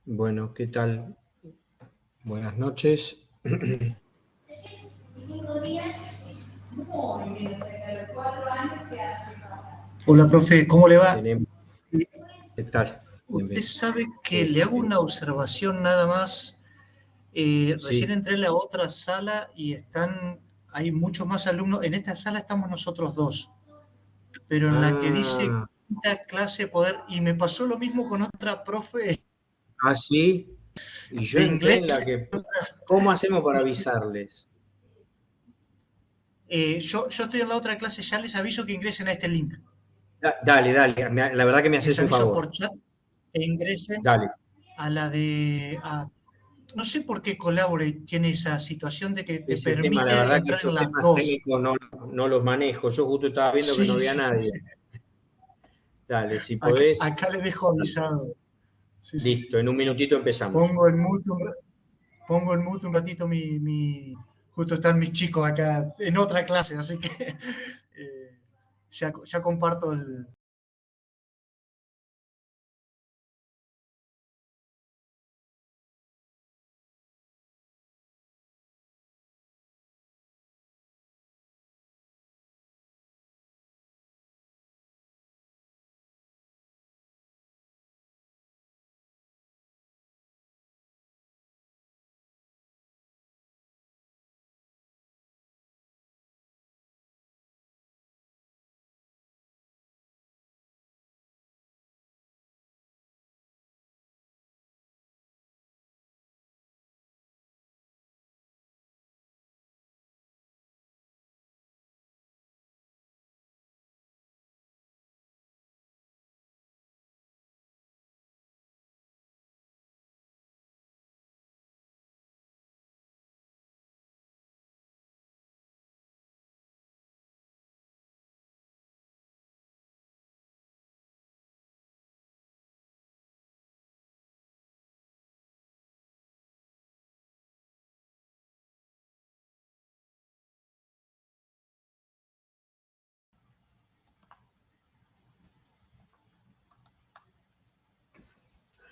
Bueno, ¿qué tal? Buenas noches. Hola, profe, ¿cómo le va? Tenemos, ¿qué tal? Usted Bienvenido. sabe que le hago Este, una observación nada más. Recién sí. entré en la otra sala y hay muchos más alumnos. En esta sala estamos nosotros dos, pero en la que dice Ah, quinta clase poder, y me pasó lo mismo con otra profe sí. Y yo de entré en inglés. la que... ¿Cómo hacemos para Sí, sí. avisarles? Yo estoy en la otra clase, ya les aviso que ingresen a este link. Dale, dale. La verdad que me Les haces un aviso por favor. chat que ingresen Dale. a la de... no sé por qué Collaborate tiene esa situación de que te Ese tema, la permite verdad que entrar en estos las temas dos. técnicos no los manejo. Yo justo estaba viendo que no Sí, había sí, nadie. sí. Dale, si Acá, podés. acá le dejo Dale. avisado. Sí, sí, sí. Listo, en un minutito empezamos. Pongo en mute pongo en mute un ratito justo están mis chicos acá en otra clase, así que ya comparto el...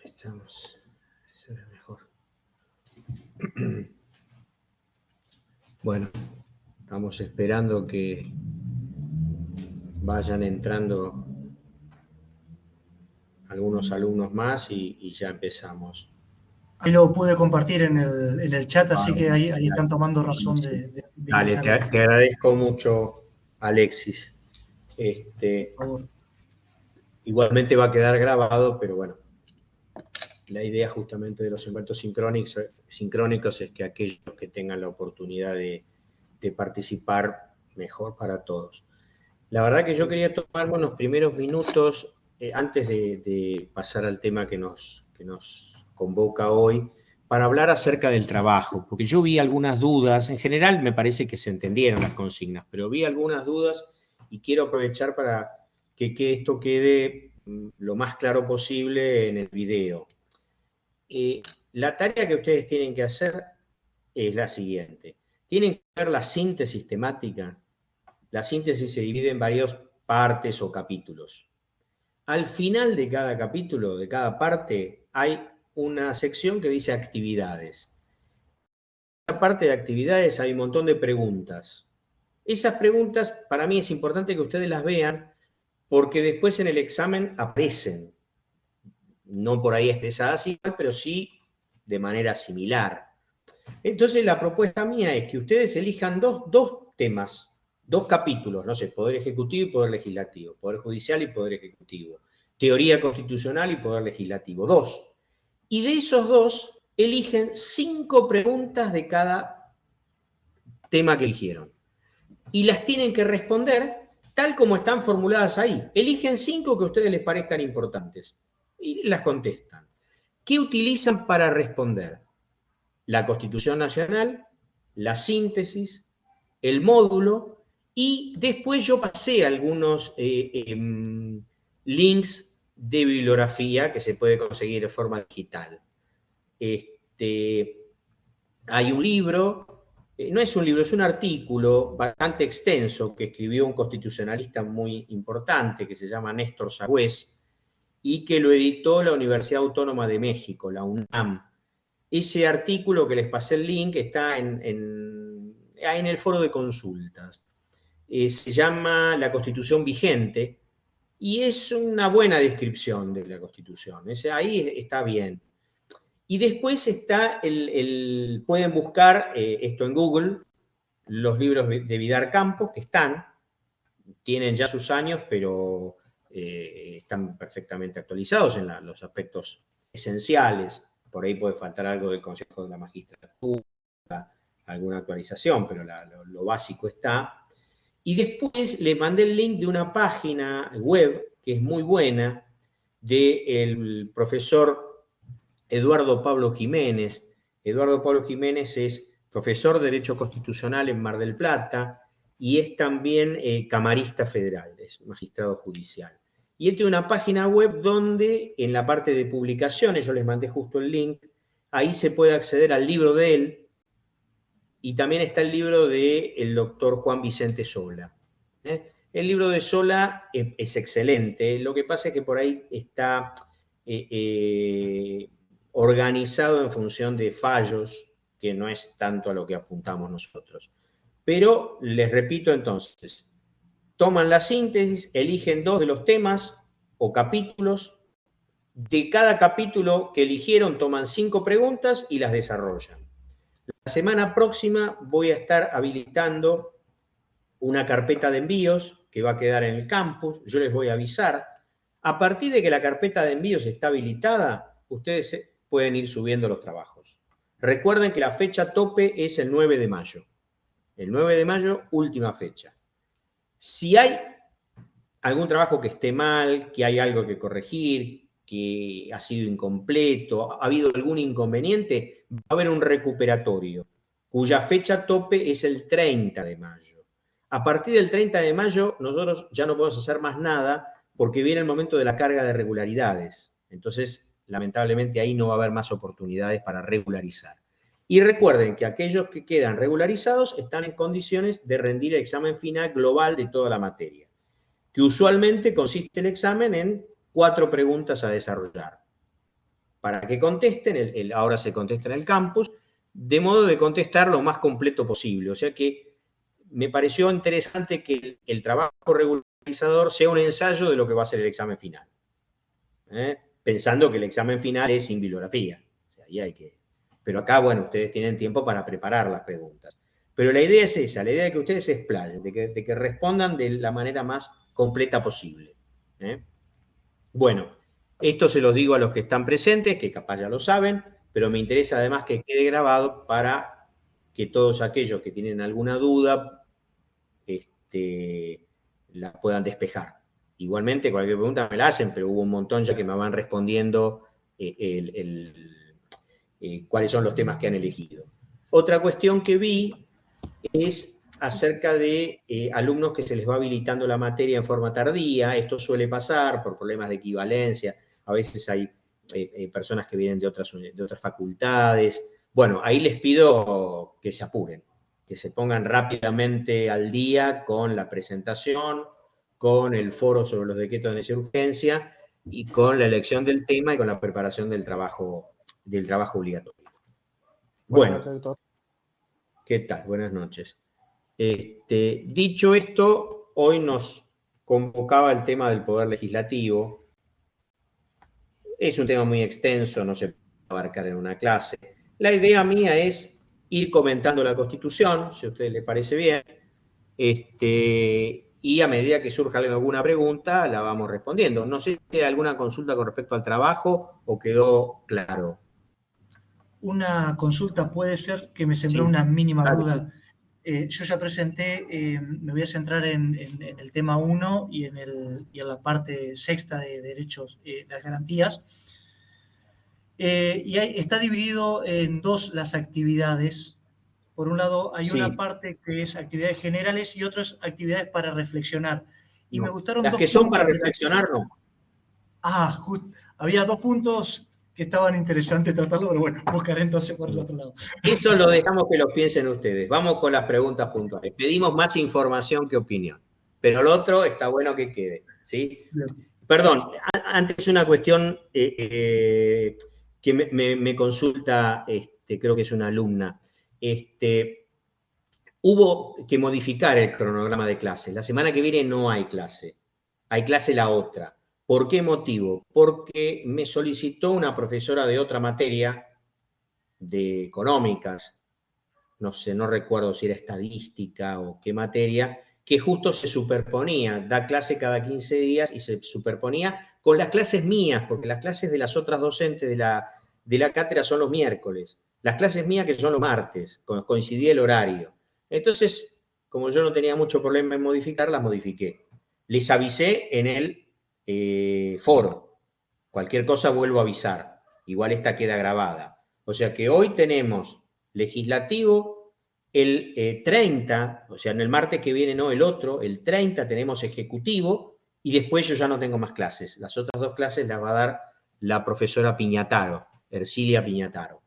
Ahí estamos. Eso es mejor. Bueno, estamos esperando que vayan entrando algunos alumnos más y ya empezamos. Ahí lo pude compartir en el chat, Ah, así que ahí están dale, tomando razón buenísimo. de Dale, ingresar te ahí, agradezco mucho, Alexis. por favor. Igualmente va a quedar grabado, pero bueno, la idea justamente de los encuentros sincrónicos es que aquellos que tengan la oportunidad de participar, mejor para todos. La verdad que yo Sí. quería tomarme unos primeros minutos, antes de pasar al tema que nos convoca hoy, para hablar acerca del trabajo, porque yo vi algunas dudas, en general me parece que se entendieron las consignas, pero vi algunas dudas y quiero aprovechar para que esto quede lo más claro posible en el video. La tarea que ustedes tienen que hacer es la siguiente. Tienen que ver la síntesis temática. La síntesis se divide en varias partes o capítulos. Al final de cada capítulo, de cada parte, hay una sección que dice actividades. En esa parte de actividades hay un montón de preguntas. Esas preguntas, para mí es importante que ustedes las vean porque después en el examen aparecen, no por ahí expresadas igual, pero sí de manera similar. Entonces la propuesta mía es que ustedes elijan dos temas, dos capítulos, no sé, Poder Ejecutivo y Poder Legislativo, Poder Judicial y Poder Ejecutivo, Teoría Constitucional y Poder Legislativo, dos. Y de esos dos, eligen 5 preguntas de cada tema que eligieron. Y las tienen que responder tal como están formuladas ahí. Eligen 5 que a ustedes les parezcan importantes y las contestan. ¿Qué utilizan para responder? La Constitución Nacional, la síntesis, el módulo, y después yo pasé algunos links de bibliografía que se puede conseguir de forma digital. Hay un libro, no es un libro, es un artículo bastante extenso que escribió un constitucionalista muy importante que se llama Néstor Sagüés, y que lo editó la Universidad Autónoma de México, la UNAM. Ese artículo que les pasé el link está en el foro de consultas. Se llama La Constitución Vigente y es una buena descripción de la Constitución. Ahí está bien. Y después está pueden buscar esto en Google, los libros de Vidar Campos, que tienen ya sus años, pero están perfectamente actualizados en los aspectos esenciales. Por ahí puede faltar algo del Consejo de la Magistratura, alguna actualización, pero lo básico está. Y después les mandé el link de una página web que es muy buena, del profesor Eduardo Pablo Jiménez. Eduardo Pablo Jiménez es profesor de Derecho Constitucional en Mar del Plata y es también camarista federal, es magistrado judicial. Y él tiene una página web donde en la parte de publicaciones, yo les mandé justo el link, ahí se puede acceder al libro de él y también está el libro del doctor Juan Vicente Sola. El libro de Sola es excelente, lo que pasa es que por ahí está organizado en función de fallos, que no es tanto a lo que apuntamos nosotros. Pero les repito entonces, toman la síntesis, eligen 2 de los temas o capítulos, de cada capítulo que eligieron toman 5 preguntas y las desarrollan. La semana próxima voy a estar habilitando una carpeta de envíos que va a quedar en el campus, yo les voy a avisar. A partir de que la carpeta de envíos está habilitada, ustedes pueden ir subiendo los trabajos. Recuerden que la fecha tope es el 9 de mayo. El 9 de mayo, última fecha. Si hay algún trabajo que esté mal, que hay algo que corregir, que ha sido incompleto, ha habido algún inconveniente, va a haber un recuperatorio, cuya fecha tope es el 30 de mayo. A partir del 30 de mayo, nosotros ya no podemos hacer más nada porque viene el momento de la carga de regularidades. Entonces, lamentablemente, ahí no va a haber más oportunidades para regularizar. Y recuerden que aquellos que quedan regularizados están en condiciones de rendir el examen final global de toda la materia, que usualmente consiste el examen en 4 preguntas a desarrollar. Para que contesten, ahora se contesta en el campus, de modo de contestar lo más completo posible. O sea que me pareció interesante que el trabajo regularizador sea un ensayo de lo que va a ser el examen final. Pensando que el examen final es sin bibliografía. O sea, ahí hay que... Pero acá, bueno, ustedes tienen tiempo para preparar las preguntas. Pero la idea es esa, la idea de que ustedes se explayen, de que respondan de la manera más completa posible. Bueno, esto se los digo a los que están presentes, que capaz ya lo saben, pero me interesa además que quede grabado para que todos aquellos que tienen alguna duda la puedan despejar. Igualmente, cualquier pregunta me la hacen, pero hubo un montón ya que me van respondiendo cuáles son los temas que han elegido. Otra cuestión que vi es acerca de alumnos que se les va habilitando la materia en forma tardía. Esto suele pasar por problemas de equivalencia. A veces hay personas que vienen de otras facultades. Bueno, ahí les pido que se apuren, que se pongan rápidamente al día con la presentación, con el foro sobre los decretos de necesidad y urgencia y con la elección del tema y con la preparación del trabajo obligatorio. Bueno, ¿qué tal? Buenas noches. Dicho esto, hoy nos convocaba el tema del Poder Legislativo. Es un tema muy extenso, no se puede abarcar en una clase. La idea mía es ir comentando la Constitución, si a ustedes les parece bien, y a medida que surja alguna pregunta, la vamos respondiendo. No sé si hay alguna consulta con respecto al trabajo o quedó claro. Una consulta puede ser que me sembró una mínima duda. Yo ya presenté, me voy a centrar en el tema 1 y en la parte sexta de derechos, las garantías. Y está dividido en 2 las actividades. Por un lado hay una parte que es actividades generales y otras actividades para reflexionar. Y me gustaron las 2 que son para reflexionar, no. Había 2 puntos que estaban interesantes tratarlo, pero bueno, buscaré entonces por el otro lado. Eso lo dejamos que lo piensen ustedes. Vamos con las preguntas puntuales. Pedimos más información que opinión, pero lo otro está bueno que quede, ¿sí? Perdón, antes una cuestión que me consulta, creo que es una alumna. Hubo que modificar el cronograma de clases. La semana que viene no hay clase. Hay clase la otra. ¿Por qué motivo? Porque me solicitó una profesora de otra materia, de económicas, no sé, no recuerdo si era estadística o qué materia, que justo se superponía, da clase cada 15 días y se superponía con las clases mías, porque las clases de las otras docentes de la cátedra son los miércoles, las clases mías que son los martes, coincidía el horario. Entonces, como yo no tenía mucho problema en modificar, las modifiqué. Les avisé en el foro, cualquier cosa vuelvo a avisar, igual esta queda grabada. O sea que hoy tenemos legislativo, el 30, o sea, en el martes que viene no, el otro, el 30 tenemos ejecutivo y después yo ya no tengo más clases. Las otras dos clases las va a dar la profesora Piñataro, Ercilia Piñataro.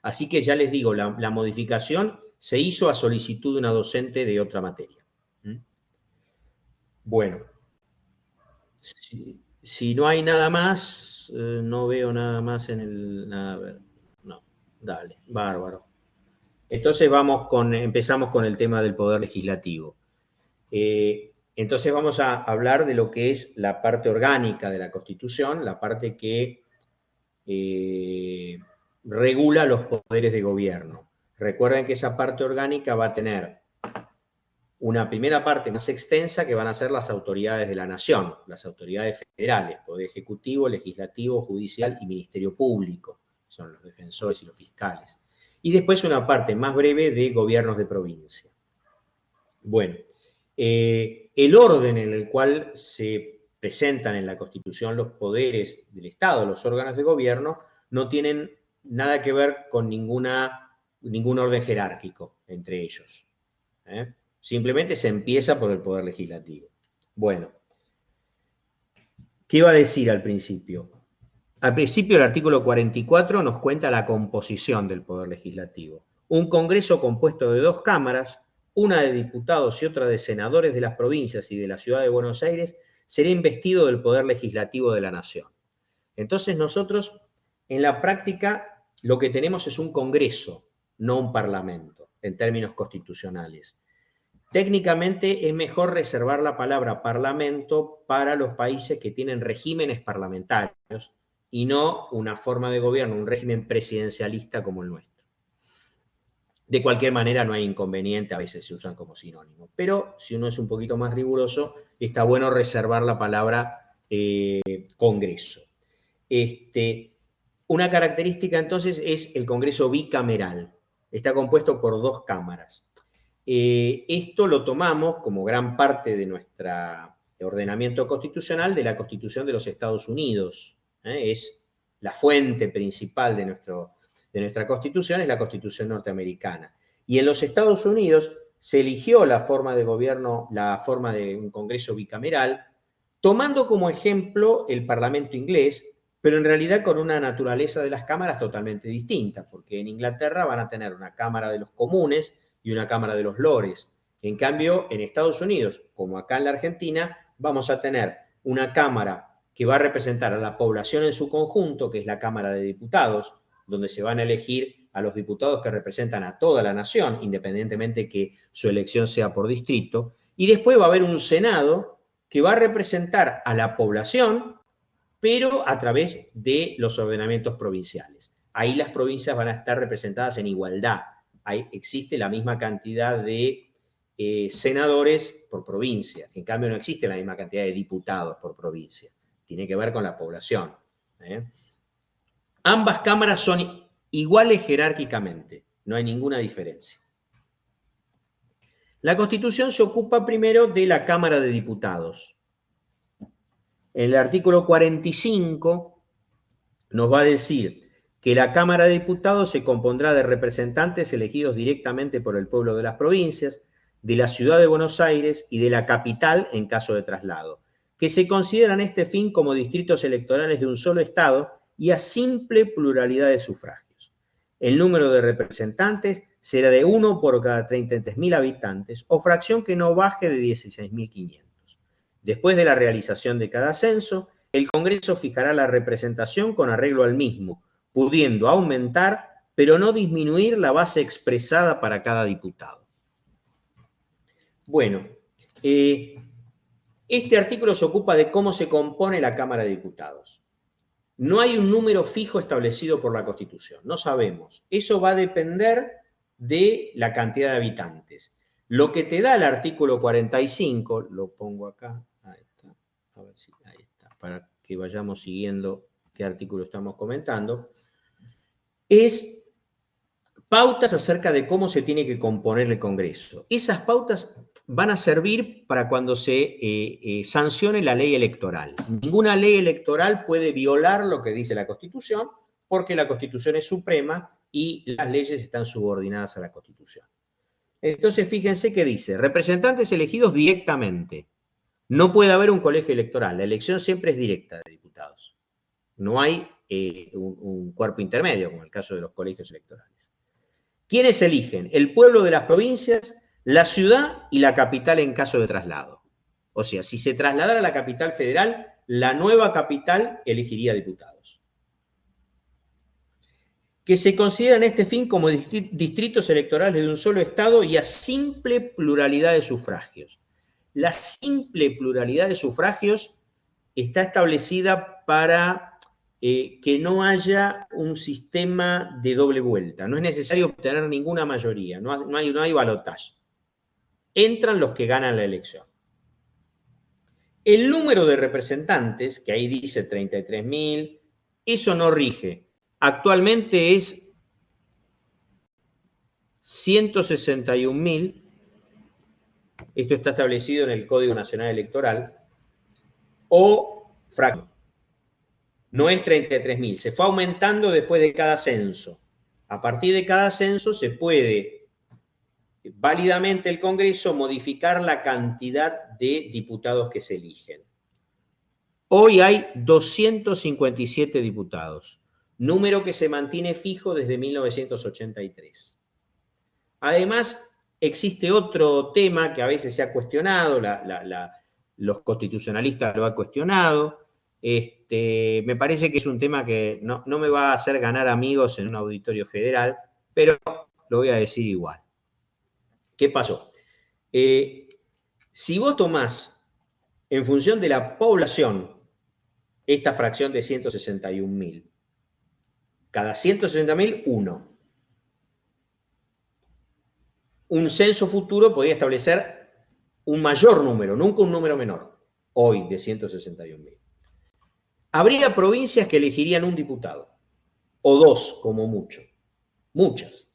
Así que ya les digo, la modificación se hizo a solicitud de una docente de otra materia. Bueno, si no hay nada más, no veo nada más en el... A ver, no, dale, bárbaro. Entonces empezamos con el tema del poder legislativo. Entonces vamos a hablar de lo que es la parte orgánica de la Constitución, la parte que regula los poderes de gobierno. Recuerden que esa parte orgánica va a tener una primera parte más extensa que van a ser las autoridades de la nación, las autoridades federales, Poder Ejecutivo, Legislativo, Judicial y Ministerio Público, son los defensores y los fiscales. Y después una parte más breve de gobiernos de provincia. Bueno, el orden en el cual se presentan en la Constitución los poderes del Estado, los órganos de gobierno, no tienen nada que ver con ningún orden jerárquico entre ellos. Simplemente se empieza por el Poder Legislativo. Bueno, ¿qué iba a decir al principio? Al principio el artículo 44 nos cuenta la composición del Poder Legislativo. Un Congreso compuesto de dos cámaras, una de diputados y otra de senadores de las provincias y de la Ciudad de Buenos Aires, será investido del Poder Legislativo de la Nación. Entonces nosotros, en la práctica, lo que tenemos es un Congreso, no un Parlamento, en términos constitucionales. Técnicamente es mejor reservar la palabra parlamento para los países que tienen regímenes parlamentarios y no una forma de gobierno, un régimen presidencialista como el nuestro. De cualquier manera no hay inconveniente, a veces se usan como sinónimo, pero si uno es un poquito más riguroso, está bueno reservar la palabra Congreso. Una característica entonces es el Congreso bicameral, está compuesto por dos cámaras. Esto lo tomamos como gran parte de nuestro ordenamiento constitucional de la Constitución de los Estados Unidos. Es la fuente principal de nuestra Constitución, es la Constitución norteamericana. Y en los Estados Unidos se eligió la forma de gobierno, la forma de un Congreso bicameral, tomando como ejemplo el Parlamento inglés, pero en realidad con una naturaleza de las cámaras totalmente distinta, porque en Inglaterra van a tener una Cámara de los Comunes y una Cámara de los Lores. En cambio, en Estados Unidos, como acá en la Argentina, vamos a tener una Cámara que va a representar a la población en su conjunto, que es la Cámara de Diputados, donde se van a elegir a los diputados que representan a toda la nación, independientemente que su elección sea por distrito, y después va a haber un Senado que va a representar a la población, pero a través de los ordenamientos provinciales. Ahí las provincias van a estar representadas en igualdad. Existe la misma cantidad de senadores por provincia. En cambio, no existe la misma cantidad de diputados por provincia. Tiene que ver con la población. Ambas cámaras son iguales jerárquicamente. No hay ninguna diferencia. La Constitución se ocupa primero de la Cámara de Diputados. El artículo 45 nos va a decir que la Cámara de Diputados se compondrá de representantes elegidos directamente por el pueblo de las provincias, de la Ciudad de Buenos Aires y de la capital en caso de traslado, que se consideran a este fin como distritos electorales de un solo Estado y a simple pluralidad de sufragios. El número de representantes será de 1 por cada 33.000 habitantes o fracción que no baje de 16.500. Después de la realización de cada censo, el Congreso fijará la representación con arreglo al mismo, pudiendo aumentar, pero no disminuir la base expresada para cada diputado. Bueno, este artículo se ocupa de cómo se compone la Cámara de Diputados. No hay un número fijo establecido por la Constitución, no sabemos. Eso va a depender de la cantidad de habitantes. Lo que te da el artículo 45, lo pongo acá, ahí está, a ver si ahí está, para que vayamos siguiendo qué artículo estamos comentando, es pautas acerca de cómo se tiene que componer el Congreso. Esas pautas van a servir para cuando se sancione la ley electoral. Ninguna ley electoral puede violar lo que dice la Constitución, porque la Constitución es suprema y las leyes están subordinadas a la Constitución. Entonces, fíjense que dice, representantes elegidos directamente. No puede haber un colegio electoral, la elección siempre es directa de diputados. No hay un cuerpo intermedio, como el caso de los colegios electorales. ¿Quiénes eligen? El pueblo de las provincias, la ciudad y la capital en caso de traslado. O sea, si se trasladara a la capital federal, la nueva capital elegiría diputados. Que se consideran este fin como distritos electorales de un solo estado y a simple pluralidad de sufragios. La simple pluralidad de sufragios está establecida para que no haya un sistema de doble vuelta. No es necesario obtener ninguna mayoría, no hay balotaje. Entran los que ganan la elección. El número de representantes, que ahí dice 33.000, eso no rige. Actualmente es 161.000. Esto está establecido en el Código Nacional Electoral. O fracción. No es 33.000. Se fue aumentando después de cada censo. A partir de cada censo se puede válidamente el Congreso modificar la cantidad de diputados que se eligen. Hoy hay 257 diputados, número que se mantiene fijo desde 1983. Además, existe otro tema que a veces se ha cuestionado, los constitucionalistas lo han cuestionado. Me parece que es un tema que no me va a hacer ganar amigos en un auditorio federal, pero lo voy a decir igual. ¿Qué pasó? Si vos tomás en función de la población esta fracción de 161.000, cada 160.000, uno. Un censo futuro podría establecer un mayor número, nunca un número menor, hoy de 161.000. Habría provincias que elegirían un diputado, o dos como mucho, muchas.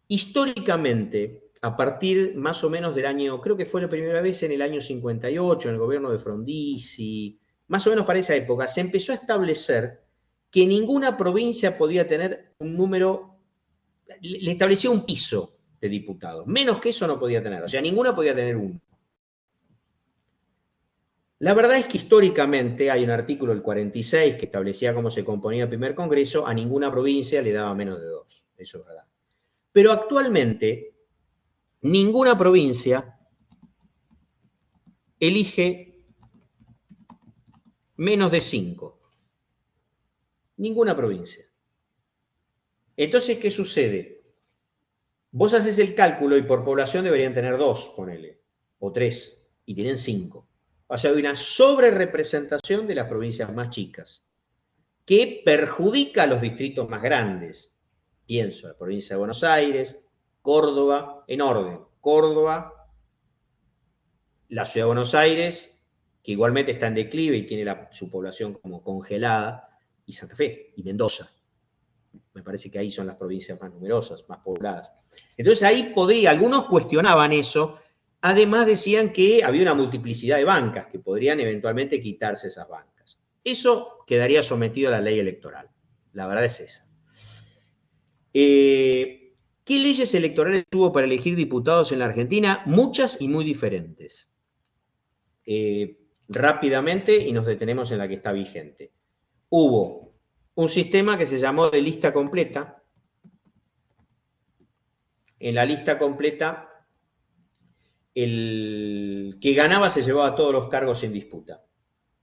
Históricamente, a partir más o menos del año, creo que fue la primera vez en el año 58, en el gobierno de Frondizi, más o menos para esa época, se empezó a establecer que ninguna provincia podía tener un número, le establecía un piso de diputados, menos que eso no podía tener, o sea, ninguna podía tener uno. La verdad es que históricamente hay un artículo, el 46, que establecía cómo se componía el primer congreso, a ninguna provincia le daba menos de 2, eso es verdad. Pero actualmente, ninguna provincia elige menos de 5. Ninguna provincia. Entonces, ¿qué sucede? Vos haces el cálculo y por población deberían tener 2, ponele, o 3, y tienen 5. O sea, hay una sobrerepresentación de las provincias más chicas, que perjudica a los distritos más grandes. Pienso, la provincia de Buenos Aires, Córdoba, en orden, Córdoba, la ciudad de Buenos Aires, que igualmente está en declive y tiene su población como congelada, y Santa Fe, y Mendoza. Me parece que ahí son las provincias más numerosas, más pobladas. Entonces ahí algunos cuestionaban eso, además decían que había una multiplicidad de bancas, que podrían eventualmente quitarse esas bancas. Eso quedaría sometido a la ley electoral, la verdad es esa. ¿Qué leyes electorales hubo para elegir diputados en la Argentina? Muchas y muy diferentes. Rápidamente, y nos detenemos en la que está vigente. Hubo un sistema que se llamó de lista completa. En la lista completa el que ganaba se llevaba todos los cargos en disputa.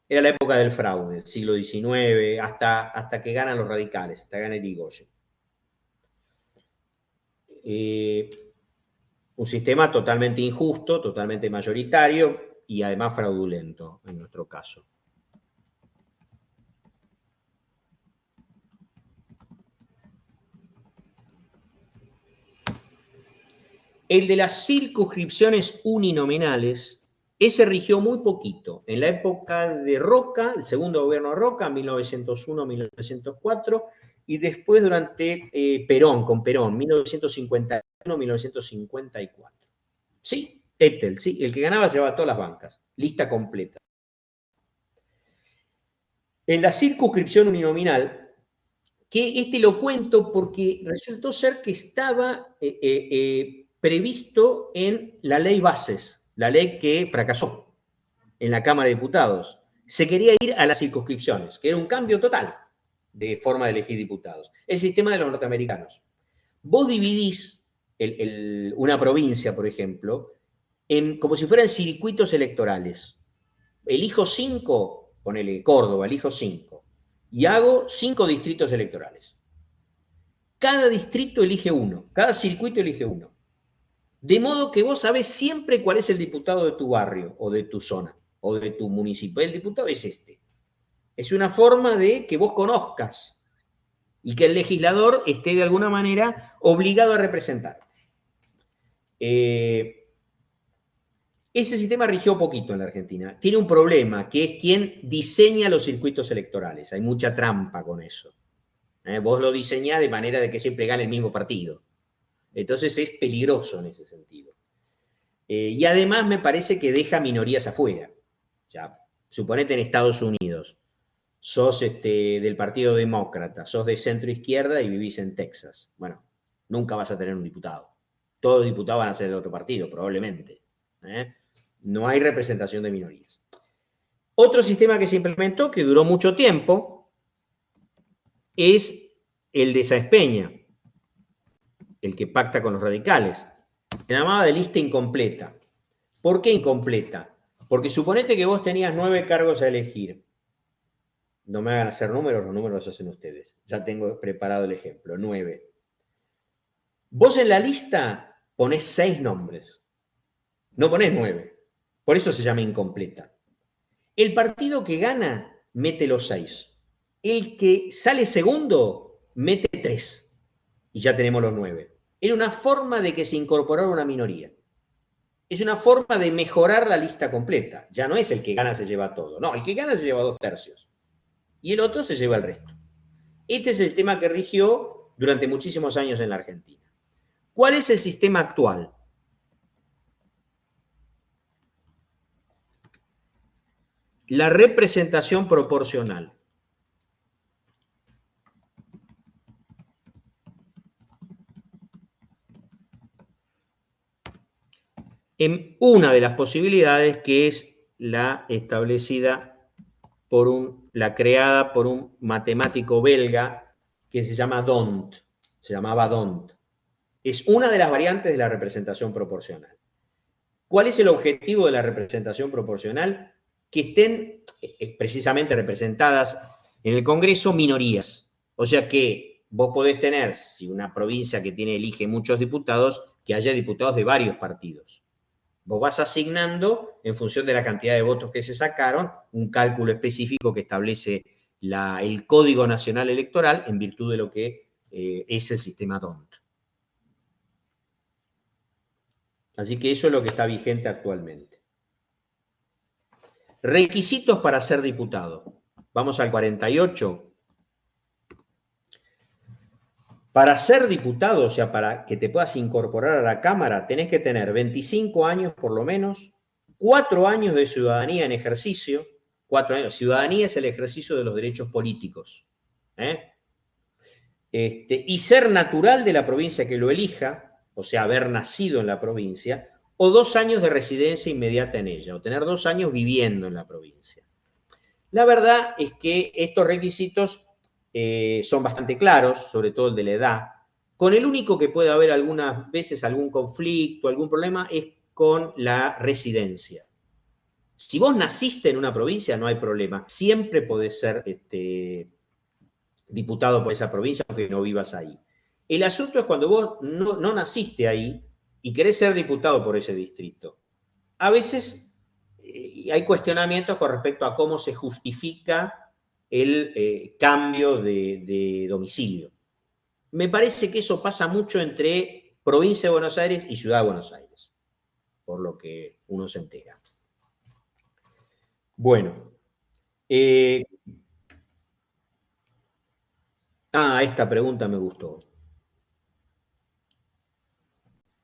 Era la época del fraude, el siglo XIX, hasta que ganan los radicales, hasta que gana Irigoyen. Un sistema totalmente injusto, totalmente mayoritario y además fraudulento en nuestro caso. El de las circunscripciones uninominales, ese rigió muy poquito. En la época de Roca, el segundo gobierno de Roca, 1901-1904, y después durante Perón, con Perón, 1951-1954. Sí, Ettel, sí, el que ganaba llevaba todas las bancas, lista completa. En la circunscripción uninominal, que lo cuento porque resultó ser que estaba previsto en la ley Bases, la ley que fracasó en la Cámara de Diputados. Se quería ir a las circunscripciones, que era un cambio total de forma de elegir diputados. El sistema de los norteamericanos. Vos dividís una provincia, por ejemplo, como si fueran circuitos electorales. Elijo 5, ponele Córdoba, elijo 5, y hago 5 distritos electorales. Cada distrito elige uno, cada circuito elige uno. De modo que vos sabés siempre cuál es el diputado de tu barrio, o de tu zona, o de tu municipio. El diputado es este. Es una forma de que vos conozcas y que el legislador esté de alguna manera obligado a representarte. Ese sistema rigió poquito en la Argentina. Tiene un problema, que es quien diseña los circuitos electorales. Hay mucha trampa con eso. Vos lo diseñás de manera de que siempre gane el mismo partido. Entonces es peligroso en ese sentido. Y además me parece que deja minorías afuera. O sea, suponete en Estados Unidos, sos del Partido Demócrata, sos de centro izquierda y vivís en Texas. Bueno, nunca vas a tener un diputado. Todos los diputados van a ser de otro partido, probablemente. No hay representación de minorías. Otro sistema que se implementó, que duró mucho tiempo, es el de Sáenz Peña, el que pacta con los radicales. Se llamaba de lista incompleta. ¿Por qué incompleta? Porque suponete que vos tenías 9 cargos a elegir. No me hagan hacer números, los números los hacen ustedes. Ya tengo preparado el ejemplo, 9. Vos en la lista ponés 6 nombres. No ponés 9. Por eso se llama incompleta. El partido que gana mete los 6. El que sale segundo mete 3. Y ya tenemos los 9. Era una forma de que se incorporara una minoría. Es una forma de mejorar la lista completa. Ya no es el que gana se lleva todo. No, el que gana se lleva 2/3. Y el otro se lleva el resto. Este es el sistema que rigió durante muchísimos años en la Argentina. ¿Cuál es el sistema actual? La representación proporcional. En una de las posibilidades, que es la establecida la creada por un matemático belga que se llama D'Hondt, se llamaba D'Hondt. Es una de las variantes de la representación proporcional. ¿Cuál es el objetivo de la representación proporcional? Que estén precisamente representadas en el Congreso minorías. O sea que vos podés tener, si una provincia que elige muchos diputados, que haya diputados de varios partidos. Vos vas asignando, en función de la cantidad de votos que se sacaron, un cálculo específico que establece el Código Nacional Electoral en virtud de lo que es el sistema D'Hondt. Así que eso es lo que está vigente actualmente. Requisitos para ser diputado. Vamos al 48. Para ser diputado, o sea, para que te puedas incorporar a la Cámara, tenés que tener 25 años por lo menos, 4 años de ciudadanía en ejercicio. 4 años. Ciudadanía es el ejercicio de los derechos políticos. Y ser natural de la provincia que lo elija, o sea, haber nacido en la provincia, o 2 años de residencia inmediata en ella, o tener 2 años viviendo en la provincia. La verdad es que estos requisitos son bastante claros, sobre todo el de la edad. Con el único que puede haber algunas veces algún conflicto, algún problema, es con la residencia. Si vos naciste en una provincia, no hay problema. Siempre podés ser diputado por esa provincia, aunque no vivas ahí. El asunto es cuando vos no naciste ahí y querés ser diputado por ese distrito. A veces hay cuestionamientos con respecto a cómo se justifica el cambio de domicilio. Me parece que eso pasa mucho entre provincia de Buenos Aires y ciudad de Buenos Aires, por lo que uno se entera. Bueno. Esta pregunta me gustó.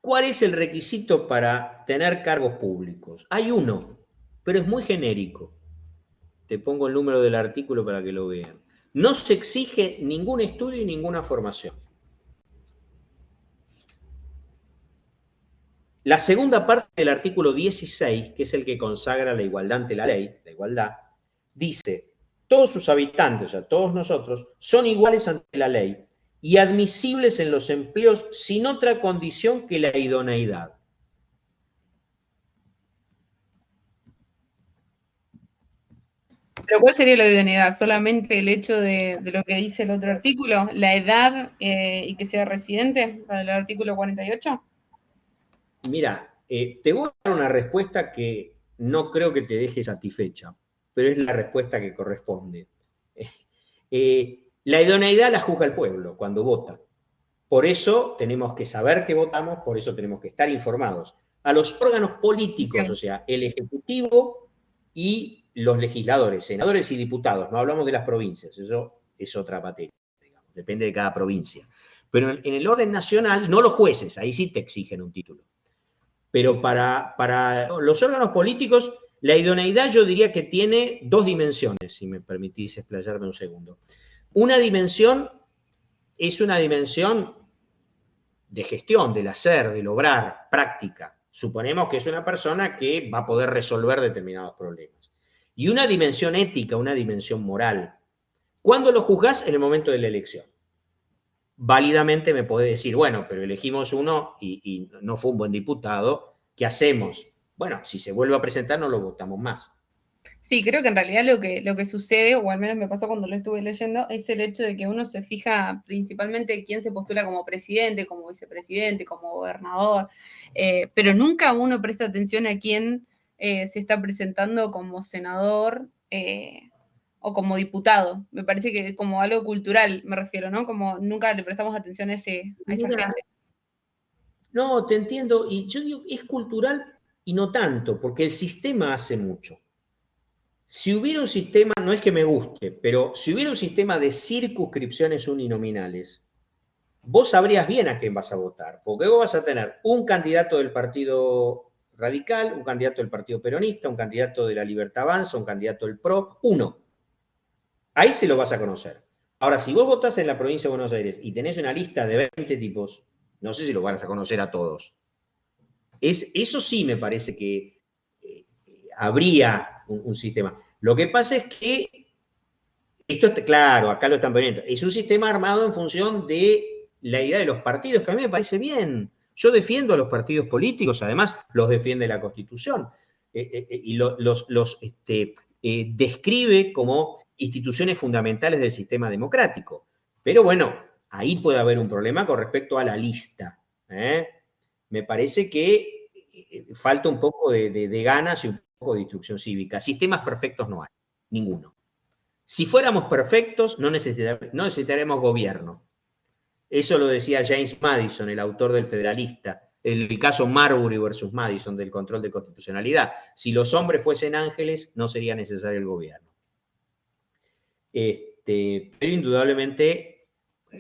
¿Cuál es el requisito para tener cargos públicos? Hay uno, pero es muy genérico. Te pongo el número del artículo para que lo vean. No se exige ningún estudio y ninguna formación. La segunda parte del artículo 16, que es el que consagra la igualdad ante la ley, la igualdad, dice, todos sus habitantes, o sea, todos nosotros, son iguales ante la ley y admisibles en los empleos sin otra condición que la idoneidad. ¿Pero cuál sería la idoneidad? ¿Solamente el hecho de lo que dice el otro artículo? ¿La edad y que sea residente? ¿Para el artículo 48? Mira, te voy a dar una respuesta que no creo que te deje satisfecha, pero es la respuesta que corresponde. La idoneidad la juzga el pueblo cuando vota. Por eso tenemos que saber que votamos, por eso tenemos que estar informados. A los órganos políticos, o sea, el Ejecutivo y los legisladores, senadores y diputados, no hablamos de las provincias, eso es otra materia, digamos, depende de cada provincia. Pero en el orden nacional, no los jueces, ahí sí te exigen un título. Pero para los órganos políticos, la idoneidad yo diría que tiene dos dimensiones, si me permitís explayarme un segundo. Una dimensión es una dimensión de gestión, del hacer, del obrar, práctica. Suponemos que es una persona que va a poder resolver determinados problemas. Y una dimensión ética, una dimensión moral. ¿Cuándo lo juzgás? En el momento de la elección. Válidamente me podés decir, bueno, pero elegimos uno y no fue un buen diputado, ¿qué hacemos? Bueno, si se vuelve a presentar no lo votamos más. Sí, creo que en realidad lo que sucede, o al menos me pasó cuando lo estuve leyendo, es el hecho de que uno se fija principalmente quién se postula como presidente, como vicepresidente, como gobernador, pero nunca uno presta atención a quién se está presentando como senador o como diputado. Me parece que como algo cultural, me refiero, ¿no? Como nunca le prestamos atención a esa gente. No, te entiendo, y yo digo, es cultural y no tanto, porque el sistema hace mucho. Si hubiera un sistema, no es que me guste, pero si hubiera un sistema de circunscripciones uninominales, vos sabrías bien a quién vas a votar, porque vos vas a tener un candidato del Partido Radical, un candidato del Partido Peronista, un candidato de la Libertad Avanza, un candidato del PRO, uno. Ahí se lo vas a conocer. Ahora, si vos votás en la provincia de Buenos Aires y tenés una lista de 20 tipos, no sé si lo vas a conocer a todos. Eso sí me parece que habría un sistema. Lo que pasa es que, esto está claro, acá lo están poniendo, es un sistema armado en función de la idea de los partidos, que a mí me parece bien. Yo defiendo a los partidos políticos, además los defiende la Constitución, y los describe como instituciones fundamentales del sistema democrático. Pero bueno, ahí puede haber un problema con respecto a la lista. Me parece que falta un poco de ganas y un poco de instrucción cívica. Sistemas perfectos no hay, ninguno. Si fuéramos perfectos, no necesitaremos gobierno. Eso lo decía James Madison, el autor del Federalista, el caso Marbury versus Madison del control de constitucionalidad. Si los hombres fuesen ángeles, no sería necesario el gobierno. Pero indudablemente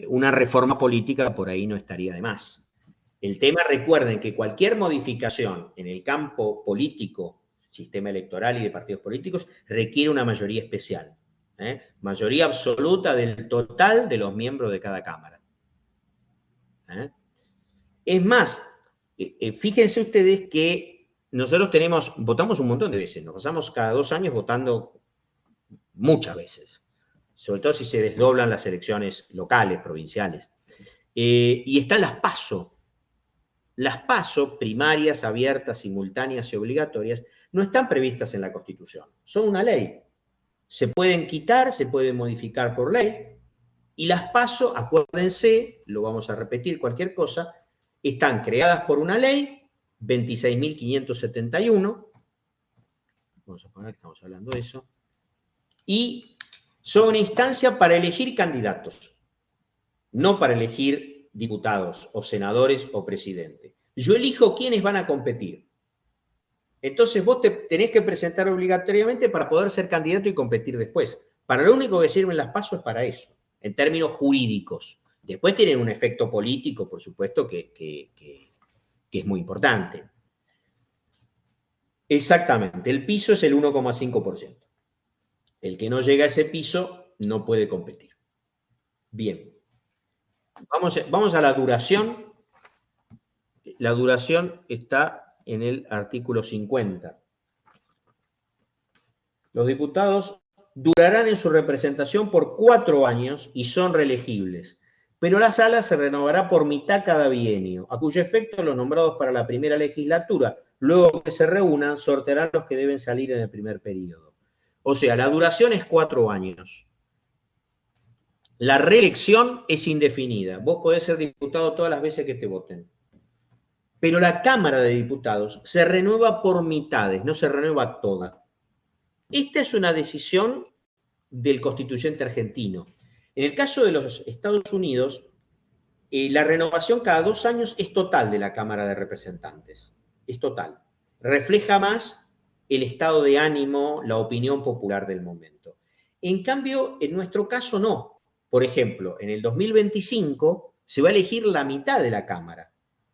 una reforma política por ahí no estaría de más. El tema, recuerden que cualquier modificación en el campo político, sistema electoral y de partidos políticos, requiere una mayoría especial. Mayoría absoluta del total de los miembros de cada Cámara. Es más, fíjense ustedes que nosotros votamos un montón de veces, nos pasamos cada 2 años votando muchas veces, sobre todo si se desdoblan las elecciones locales, provinciales. Y están las PASO. las PASO, primarias, abiertas, simultáneas y obligatorias, no están previstas en la Constitución. Son una ley. Se pueden quitar, se pueden modificar por ley. Y las PASO, acuérdense, lo vamos a repetir cualquier cosa, están creadas por una ley, 26.571. Vamos a poner que estamos hablando de eso. Y son una instancia para elegir candidatos, no para elegir diputados o senadores o presidente. Yo elijo quiénes van a competir. Entonces vos te tenés que presentar obligatoriamente para poder ser candidato y competir después. Para lo único que sirven las PASO es para eso, en términos jurídicos. Después tienen un efecto político, por supuesto, que es muy importante. Exactamente, el piso es el 1,5%. El que no llega a ese piso no puede competir. Bien. Vamos a la duración. La duración está en el artículo 50. Los diputados durarán en su representación por 4 años y son reelegibles, pero la sala se renovará por mitad cada bienio, a cuyo efecto los nombrados para la primera legislatura, luego que se reúnan, sortearán los que deben salir en el primer periodo. O sea, la duración es 4 años. La reelección es indefinida. Vos podés ser diputado todas las veces que te voten. Pero la Cámara de Diputados se renueva por mitades, no se renueva toda. Esta es una decisión del constituyente argentino. En el caso de los Estados Unidos, la renovación cada 2 años es total de la Cámara de Representantes. Es total. Refleja más el estado de ánimo, la opinión popular del momento. En cambio, en nuestro caso no. Por ejemplo, en el 2025 se va a elegir la mitad de la Cámara.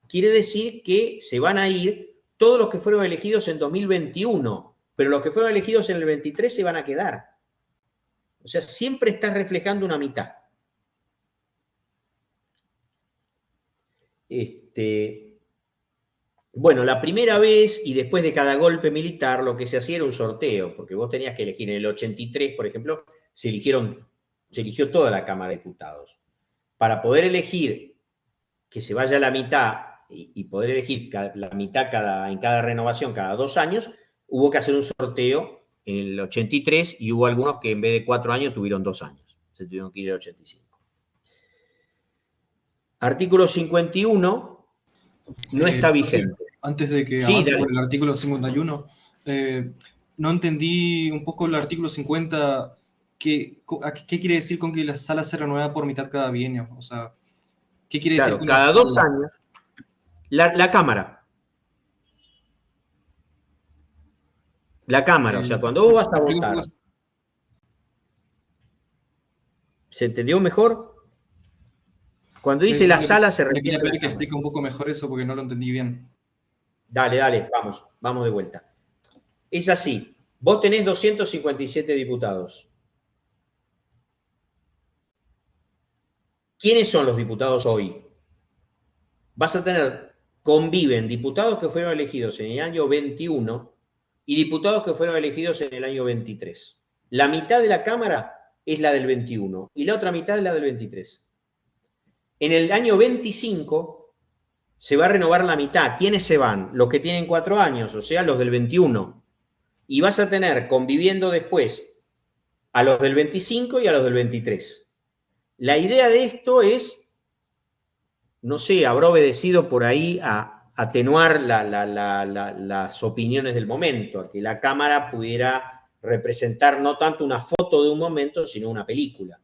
Quiere decir que se van a ir todos los que fueron elegidos en 2021, pero los que fueron elegidos en el 23 se van a quedar. O sea, siempre está reflejando una mitad. Bueno, la primera vez y después de cada golpe militar lo que se hacía era un sorteo, porque vos tenías que elegir. En el 83, por ejemplo, se eligió toda la Cámara de Diputados. Para poder elegir que se vaya la mitad y poder elegir la mitad en cada renovación cada 2 años, hubo que hacer un sorteo en el 83 y hubo algunos que en vez de 4 años tuvieron 2 años. Se tuvieron que ir al 85. Artículo 51 no está vigente. Antes de que avance por el artículo 51, no entendí un poco el artículo 50, ¿qué quiere decir con que la sala se renueva por mitad cada bienio? O sea, ¿qué quiere decir con cada 2 años? La Cámara. La Cámara, o sea, cuando vos vas a votar. ¿Se entendió mejor? Cuando dice la sala se refiere. Quería pedir que explique un poco mejor eso porque no lo entendí bien. Dale, vamos de vuelta. Es así, vos tenés 257 diputados. ¿Quiénes son los diputados hoy? Conviven diputados que fueron elegidos en el año 21 y diputados que fueron elegidos en el año 23. La mitad de la Cámara es la del 21 y la otra mitad es la del 23. En el año 25 se va a renovar la mitad. ¿Quiénes se van? Los que tienen 4 años, o sea, los del 21. Y vas a tener conviviendo después a los del 25 y a los del 23. La idea de esto es, no sé, habrá obedecido por ahí a atenuar las opiniones del momento, a que la Cámara pudiera representar no tanto una foto de un momento, sino una película.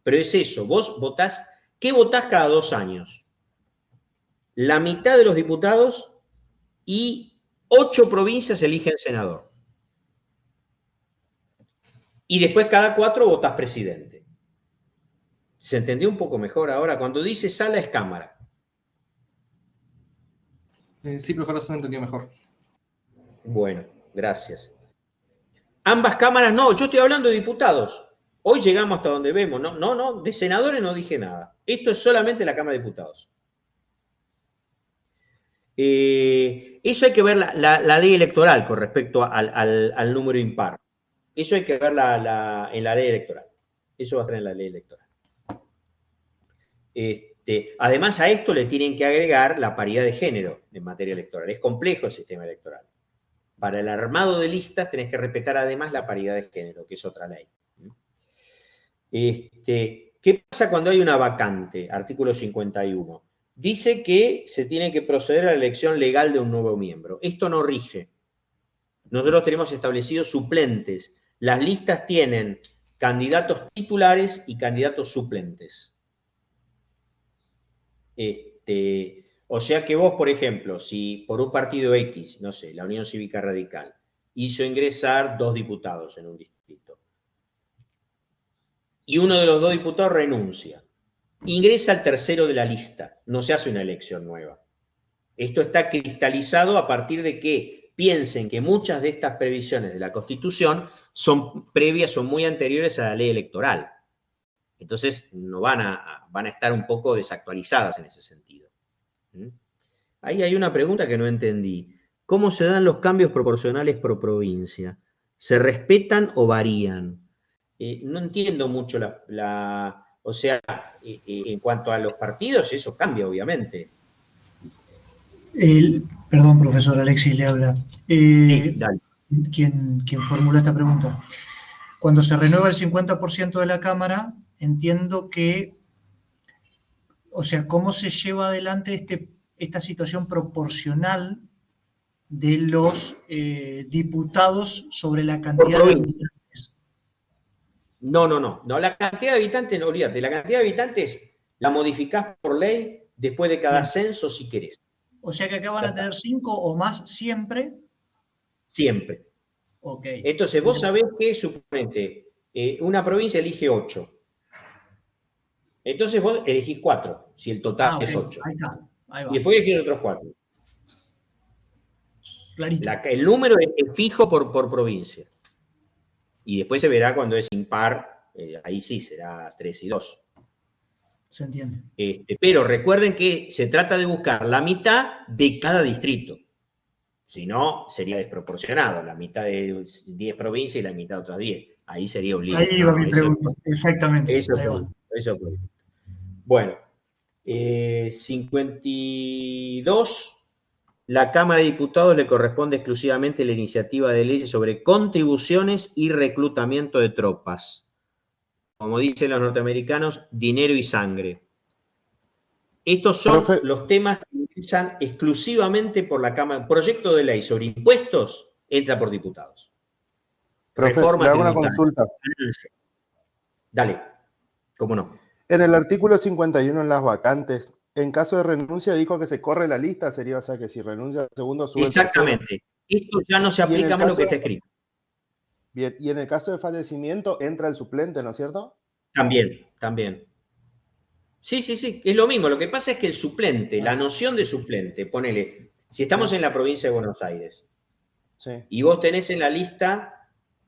Pero es eso, vos votás. ¿Qué votás cada 2 años? La mitad de los diputados y 8 provincias eligen senador. Y después cada 4 votás presidente. ¿Se entendió un poco mejor ahora? Cuando dice sala es Cámara. Sí, profesor, se entendió mejor. Bueno, gracias. Ambas cámaras no, yo estoy hablando de diputados. Hoy llegamos hasta donde vemos. No, de senadores no dije nada. Esto es solamente la Cámara de Diputados. Eso hay que ver la ley electoral con respecto al número impar. Eso hay que ver en la ley electoral. Eso va a estar en la ley electoral. Además, a esto le tienen que agregar la paridad de género en materia electoral. Es complejo el sistema electoral. Para el armado de listas tenés que respetar además la paridad de género, que es otra ley. ¿Qué pasa cuando hay una vacante? Artículo 51. Dice que se tiene que proceder a la elección legal de un nuevo miembro. Esto no rige. Nosotros tenemos establecidos suplentes. Las listas tienen candidatos titulares y candidatos suplentes. O sea que vos, por ejemplo, si por un partido X, no sé, la Unión Cívica Radical, hizo ingresar 2 diputados en un distrito, y uno de los 2 diputados renuncia, ingresa al tercero de la lista, no se hace una elección nueva. Esto está cristalizado a partir de que piensen que muchas de estas previsiones de la Constitución son previas, son muy anteriores a la ley electoral. Entonces no van a estar un poco desactualizadas en ese sentido. Ahí hay una pregunta que no entendí. ¿Cómo se dan los cambios proporcionales por provincia? ¿Se respetan o varían? No entiendo mucho o sea, en cuanto a los partidos, eso cambia, obviamente. Perdón, profesor Alexis, le habla. Sí, dale. Quien formula esta pregunta. Cuando se renueva el 50% de la Cámara, entiendo que, o sea, ¿cómo se lleva adelante esta situación proporcional de los diputados sobre la cantidad de habitantes? No, la cantidad de habitantes, no, olvídate, la cantidad de habitantes la modificás por ley después de cada censo si querés. O sea que acá van a tener 5 o más siempre. Siempre. Ok. Entonces vos sabés que, suponete, una provincia elige 8. Entonces vos elegís 4, si el total es 8. Ahí está, ahí va. Y después elegís otros 4. Clarito. El número es fijo por provincia. Y después se verá cuando es impar, ahí sí será 3 y 2. Se entiende. Pero recuerden que se trata de buscar la mitad de cada distrito. Si no, sería desproporcionado. La mitad de 10 provincias y la mitad de otras 10. Ahí sería un lío. Ahí iba mi pregunta. Exactamente. Eso fue. Bueno, 52. La Cámara de Diputados le corresponde exclusivamente la iniciativa de leyes sobre contribuciones y reclutamiento de tropas. Como dicen los norteamericanos, dinero y sangre. Estos son los temas que utilizan exclusivamente por la Cámara. Proyecto de ley sobre impuestos entra por diputados. Profe, Reforma le hago una tributaria. consulta. Dale, ¿cómo no? En el artículo 51 en las vacantes, en caso de renuncia dijo que se corre la lista, sería, o sea, que si renuncia al segundo sube el tercero. Exactamente. Esto ya no se aplica más lo que está escrito. Bien, y en el caso de fallecimiento entra el suplente, ¿no es cierto? También. Sí, es lo mismo. Lo que pasa es que el suplente, la noción de suplente, ponele, si estamos en la provincia de Buenos Aires, y vos tenés en la lista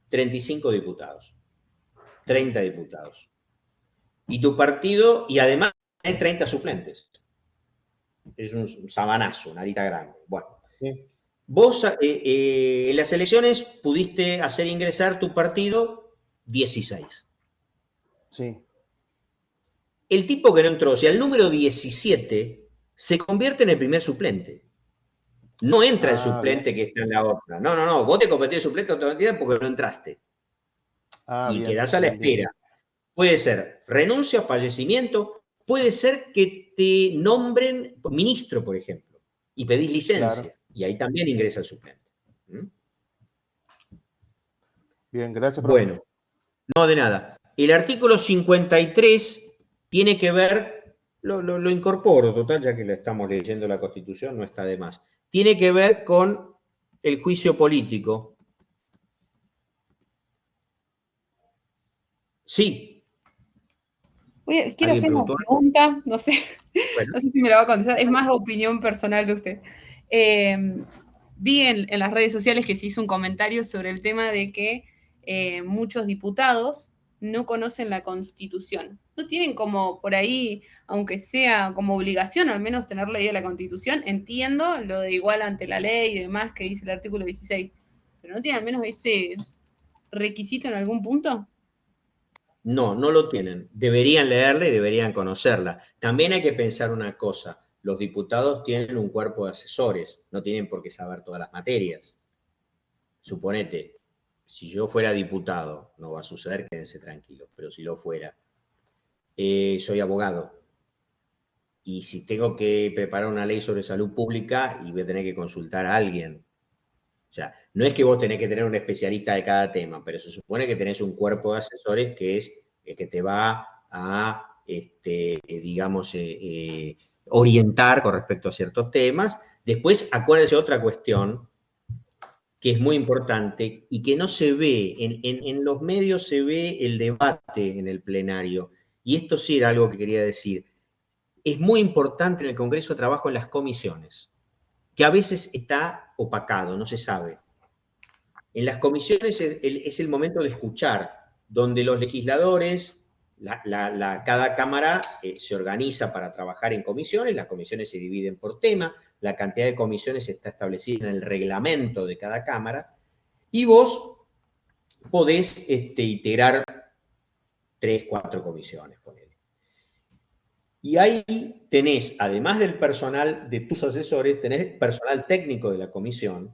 35 diputados, 30 diputados, y tu partido, y además hay 30 suplentes. Es un sabanazo, una lista grande. Bueno, vos en las elecciones pudiste hacer ingresar tu partido 16. Sí. El tipo que no entró, o sea, el número 17 se convierte en el primer suplente. No entra el suplente que está en la otra. No. Vos te convertís en suplente automáticamente porque no entraste. Y quedás a la espera. Puede ser renuncia, fallecimiento, puede ser que te nombren ministro, por ejemplo, y pedís licencia. Claro. Y ahí también ingresa el suplente. Bien, gracias, profe. Bueno, no de nada. El artículo 53 tiene que ver, lo incorporo, total, ya que le estamos leyendo la Constitución, no está de más. Tiene que ver con el juicio político. Sí. Quiero hacer una pregunta, no sé, no sé si me la va a contestar, es más opinión personal de usted. Vi en las redes sociales que se hizo un comentario sobre el tema de que muchos diputados no conocen la Constitución. No tienen como por ahí, aunque sea como obligación, al menos tener leída la Constitución. Entiendo lo de igual ante la ley y demás que dice el artículo 16, pero ¿no tienen al menos ese requisito en algún punto? No, no lo tienen. Deberían leerla y deberían conocerla. También hay que pensar una cosa. Los diputados tienen un cuerpo de asesores. No tienen por qué saber todas las materias. Suponete, si yo fuera diputado, no va a suceder, quédense tranquilos, pero si lo fuera, soy abogado. Y si tengo que preparar una ley sobre salud pública, y voy a tener que consultar a alguien. O sea, no es que vos tenés que tener un especialista de cada tema, pero se supone que tenés un cuerpo de asesores que es el que te va a, digamos, orientar con respecto a ciertos temas. Después, acuérdense otra cuestión que es muy importante y que no se ve, en los medios se ve el debate en el plenario, y esto sí era algo que quería decir. Es muy importante en el Congreso trabajo en las comisiones, que a veces está opacado, no se sabe. En las comisiones es el momento de escuchar, donde los legisladores, cada cámara se organiza para trabajar en comisiones, las comisiones se dividen por tema, la cantidad de comisiones está establecida en el reglamento de cada cámara, y vos podés integrar 3, 4 comisiones, ponele. Y ahí tenés, además del personal de tus asesores, tenés personal técnico de la comisión,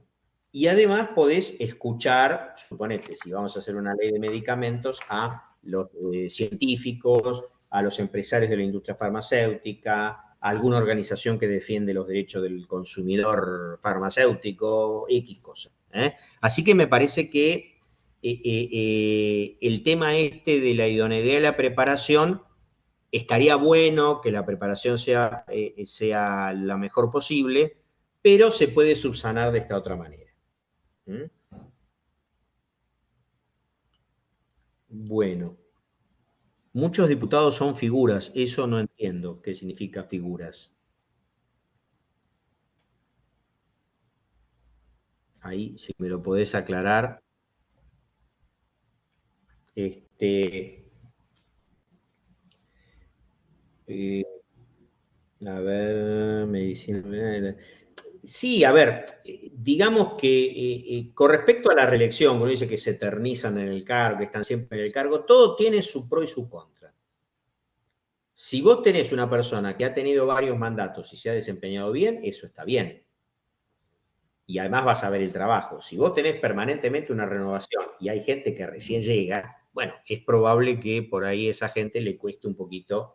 y además podés escuchar, suponete, si vamos a hacer una ley de medicamentos, a los científicos, a los empresarios de la industria farmacéutica, a alguna organización que defiende los derechos del consumidor farmacéutico, X cosas. Así que me parece que el tema de la idoneidad de la preparación, estaría bueno que la preparación sea la mejor posible, pero se puede subsanar de esta otra manera. Bueno, muchos diputados son figuras, eso no entiendo qué significa figuras. Ahí, si me lo podés aclarar. A ver, medicina. Sí, a ver, digamos que con respecto a la reelección, uno dice que se eternizan en el cargo, que están siempre en el cargo, todo tiene su pro y su contra. Si vos tenés una persona que ha tenido varios mandatos y se ha desempeñado bien, eso está bien. Y además vas a ver el trabajo. Si vos tenés permanentemente una renovación y hay gente que recién llega, bueno, es probable que por ahí a esa gente le cueste un poquito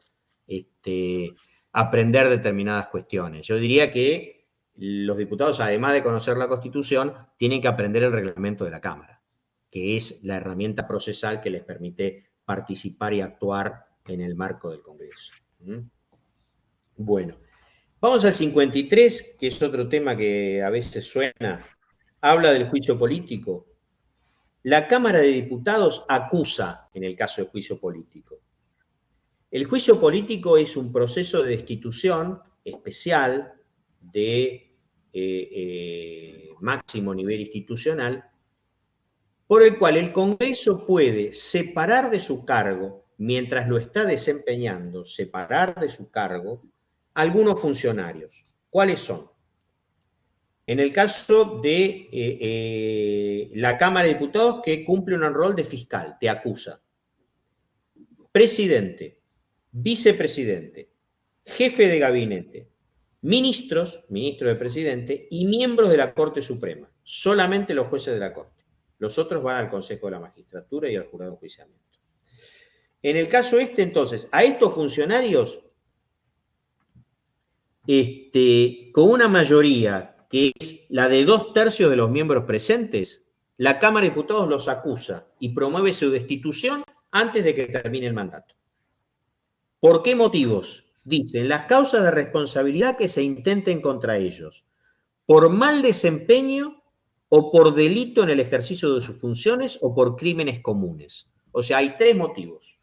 aprender determinadas cuestiones. Yo diría que los diputados, además de conocer la Constitución, tienen que aprender el reglamento de la Cámara, que es la herramienta procesal que les permite participar y actuar en el marco del Congreso. Bueno, vamos al 53, que es otro tema que a veces suena. Habla del juicio político. La Cámara de Diputados acusa en el caso de juicio político. El juicio político es un proceso de destitución especial de máximo nivel institucional, por el cual el Congreso puede separar de su cargo, mientras lo está desempeñando, separar de su cargo algunos funcionarios. ¿Cuáles son? En el caso de la Cámara de Diputados, que cumple un rol de fiscal, te acusa. Presidente, vicepresidente, jefe de gabinete, ministros, ministro de presidente y miembros de la Corte Suprema. Solamente los jueces de la Corte. Los otros van al Consejo de la Magistratura y al Jurado de Enjuiciamiento. En el caso entonces, a estos funcionarios, con una mayoría que es la de 2/3 de los miembros presentes, la Cámara de Diputados los acusa y promueve su destitución antes de que termine el mandato. ¿Por qué motivos? Dicen, las causas de responsabilidad que se intenten contra ellos, por mal desempeño o por delito en el ejercicio de sus funciones o por crímenes comunes. O sea, hay 3 motivos.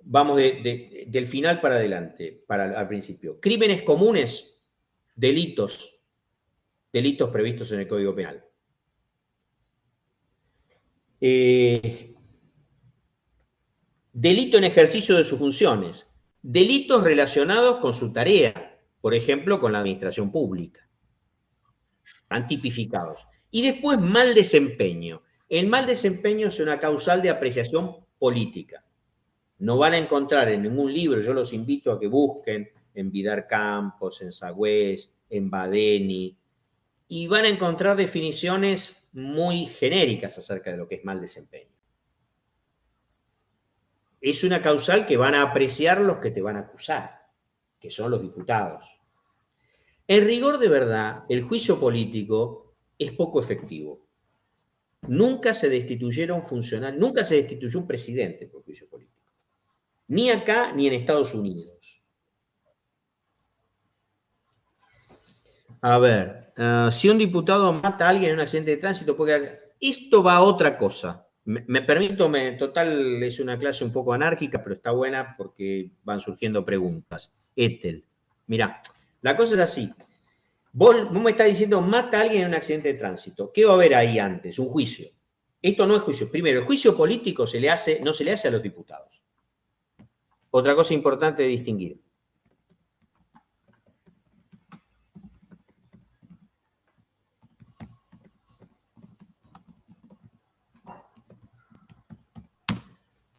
Vamos del final para adelante, al principio. Crímenes comunes, delitos previstos en el Código Penal. Delito en ejercicio de sus funciones, delitos relacionados con su tarea, por ejemplo, con la administración pública. Están tipificados. Y después mal desempeño. El mal desempeño es una causal de apreciación política. No van a encontrar en ningún libro, yo los invito a que busquen en Vidar Campos, en Sagüés, en Badeni, y van a encontrar definiciones muy genéricas acerca de lo que es mal desempeño. Es una causal que van a apreciar los que te van a acusar, que son los diputados. En rigor de verdad, el juicio político es poco efectivo. Nunca se destituyeron funcionarios, nunca se destituyó un presidente por juicio político. Ni acá ni en Estados Unidos. A ver, si un diputado mata a alguien en un accidente de tránsito, esto va a otra cosa. Me permito, total es una clase un poco anárquica, pero está buena porque van surgiendo preguntas. Ethel, mirá, la cosa es así. Vos me estás diciendo, mata a alguien en un accidente de tránsito. ¿Qué va a haber ahí antes? Un juicio. Esto no es juicio. Primero, el juicio político no se le hace a los diputados. Otra cosa importante de distinguir.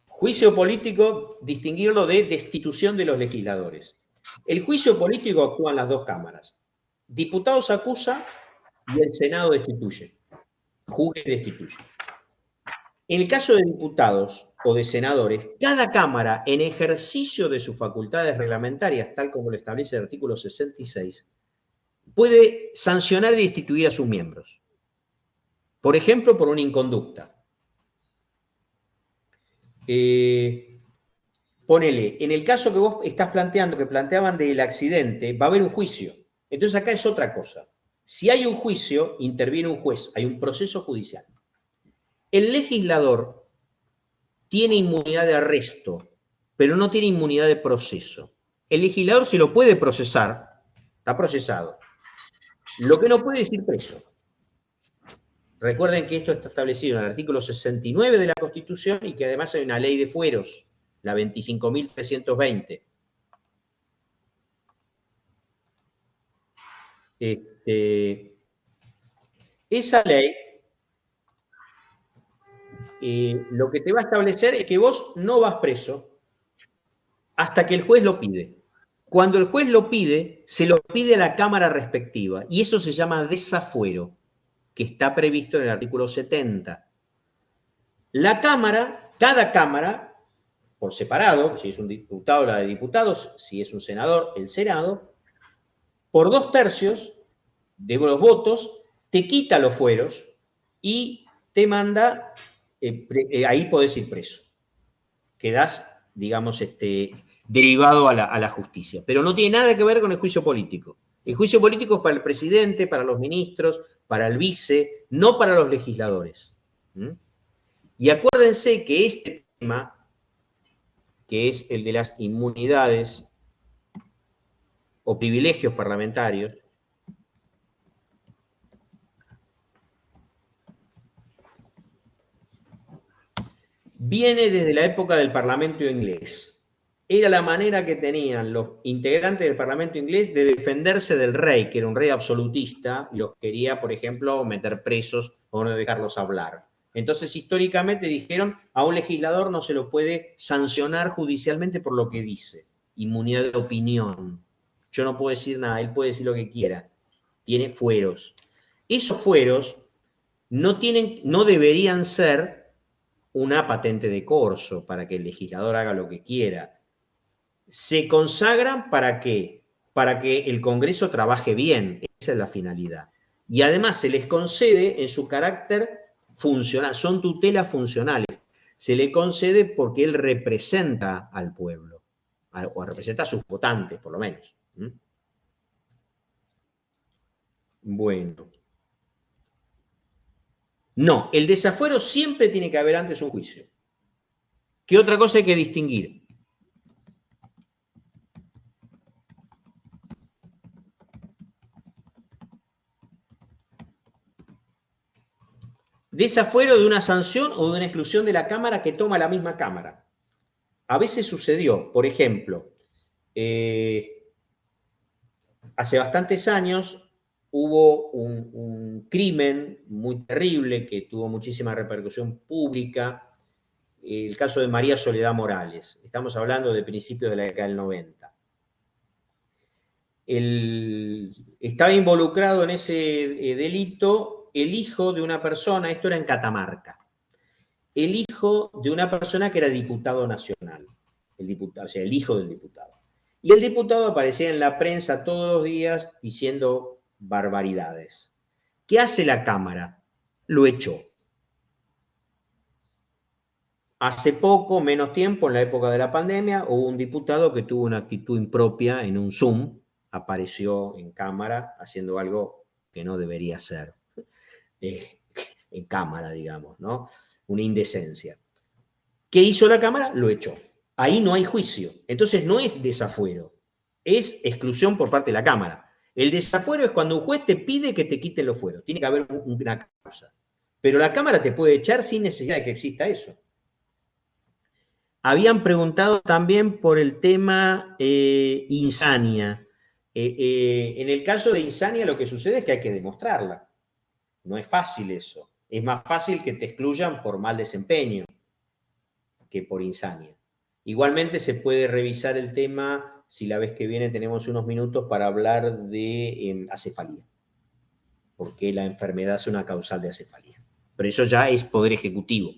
Juicio político, distinguirlo de destitución de los legisladores. El juicio político actúa en las dos cámaras. Diputados acusa y el Senado destituye. Juzga y destituye. En el caso de diputados o de senadores, cada cámara, en ejercicio de sus facultades reglamentarias, tal como lo establece el artículo 66, puede sancionar y destituir a sus miembros. Por ejemplo, por una inconducta. Ponele, en el caso que vos estás planteando, que planteaban del accidente, va a haber un juicio. Entonces acá es otra cosa. Si hay un juicio, interviene un juez, hay un proceso judicial. El legislador tiene inmunidad de arresto, pero no tiene inmunidad de proceso. El legislador se lo puede procesar, está procesado. Lo que no puede es ir preso. Recuerden que esto está establecido en el artículo 69 de la Constitución y que además hay una ley de fueros, la 25.320. Esa ley lo que te va a establecer es que vos no vas preso hasta que el juez lo pide. Cuando el juez lo pide, se lo pide a la Cámara respectiva y eso se llama desafuero, que está previsto en el artículo 70. La Cámara, cada Cámara, por separado, si es un diputado, la de diputados, si es un senador, el Senado, por 2/3 de los votos, te quita los fueros y te manda, ahí podés ir preso. Quedás, digamos, derivado a la justicia. Pero no tiene nada que ver con el juicio político. El juicio político es para el presidente, para los ministros, para el vice, no para los legisladores. Y acuérdense que este tema, que es el de las inmunidades o privilegios parlamentarios, viene desde la época del Parlamento inglés. Era la manera que tenían los integrantes del Parlamento inglés de defenderse del rey, que era un rey absolutista, y los quería, por ejemplo, meter presos o no dejarlos hablar. Entonces, históricamente dijeron, a un legislador no se lo puede sancionar judicialmente por lo que dice. Inmunidad de opinión. Yo no puedo decir nada, él puede decir lo que quiera. Tiene fueros. Esos fueros no deberían ser una patente de corso para que el legislador haga lo que quiera. Se consagran ¿para qué? Para que el Congreso trabaje bien. Esa es la finalidad. Y además se les concede en su carácter funcional, son tutelas funcionales. Se le concede porque él representa al pueblo, o representa a sus votantes, por lo menos. Bueno. No, el desafuero siempre tiene que haber antes un juicio. ¿Qué otra cosa hay que distinguir? Desafuero de una sanción o de una exclusión de la Cámara que toma la misma Cámara. A veces sucedió, por ejemplo, hace bastantes años hubo un crimen muy terrible que tuvo muchísima repercusión pública, el caso de María Soledad Morales. Estamos hablando de principios de la década del 90. Estaba involucrado en ese delito el hijo de una persona, esto era en Catamarca, el hijo de una persona que era diputado nacional, o sea, el hijo del diputado. Y el diputado aparecía en la prensa todos los días diciendo barbaridades. ¿Qué hace la Cámara? Lo echó. Hace poco, menos tiempo, en la época de la pandemia, hubo un diputado que tuvo una actitud impropia en un Zoom, apareció en cámara haciendo algo que no debería hacer, en cámara, digamos, ¿no? Una indecencia. ¿Qué hizo la Cámara? Lo echó. Ahí no hay juicio. Entonces no es desafuero, es exclusión por parte de la Cámara. El desafuero es cuando un juez te pide que te quiten los fueros. Tiene que haber una causa. Pero la Cámara te puede echar sin necesidad de que exista eso. Habían preguntado también por el tema insania. En el caso de insania lo que sucede es que hay que demostrarla. No es fácil eso. Es más fácil que te excluyan por mal desempeño que por insania. Igualmente se puede revisar el tema, si la vez que viene tenemos unos minutos para hablar de acefalía, porque la enfermedad es una causal de acefalía. Pero eso ya es poder ejecutivo.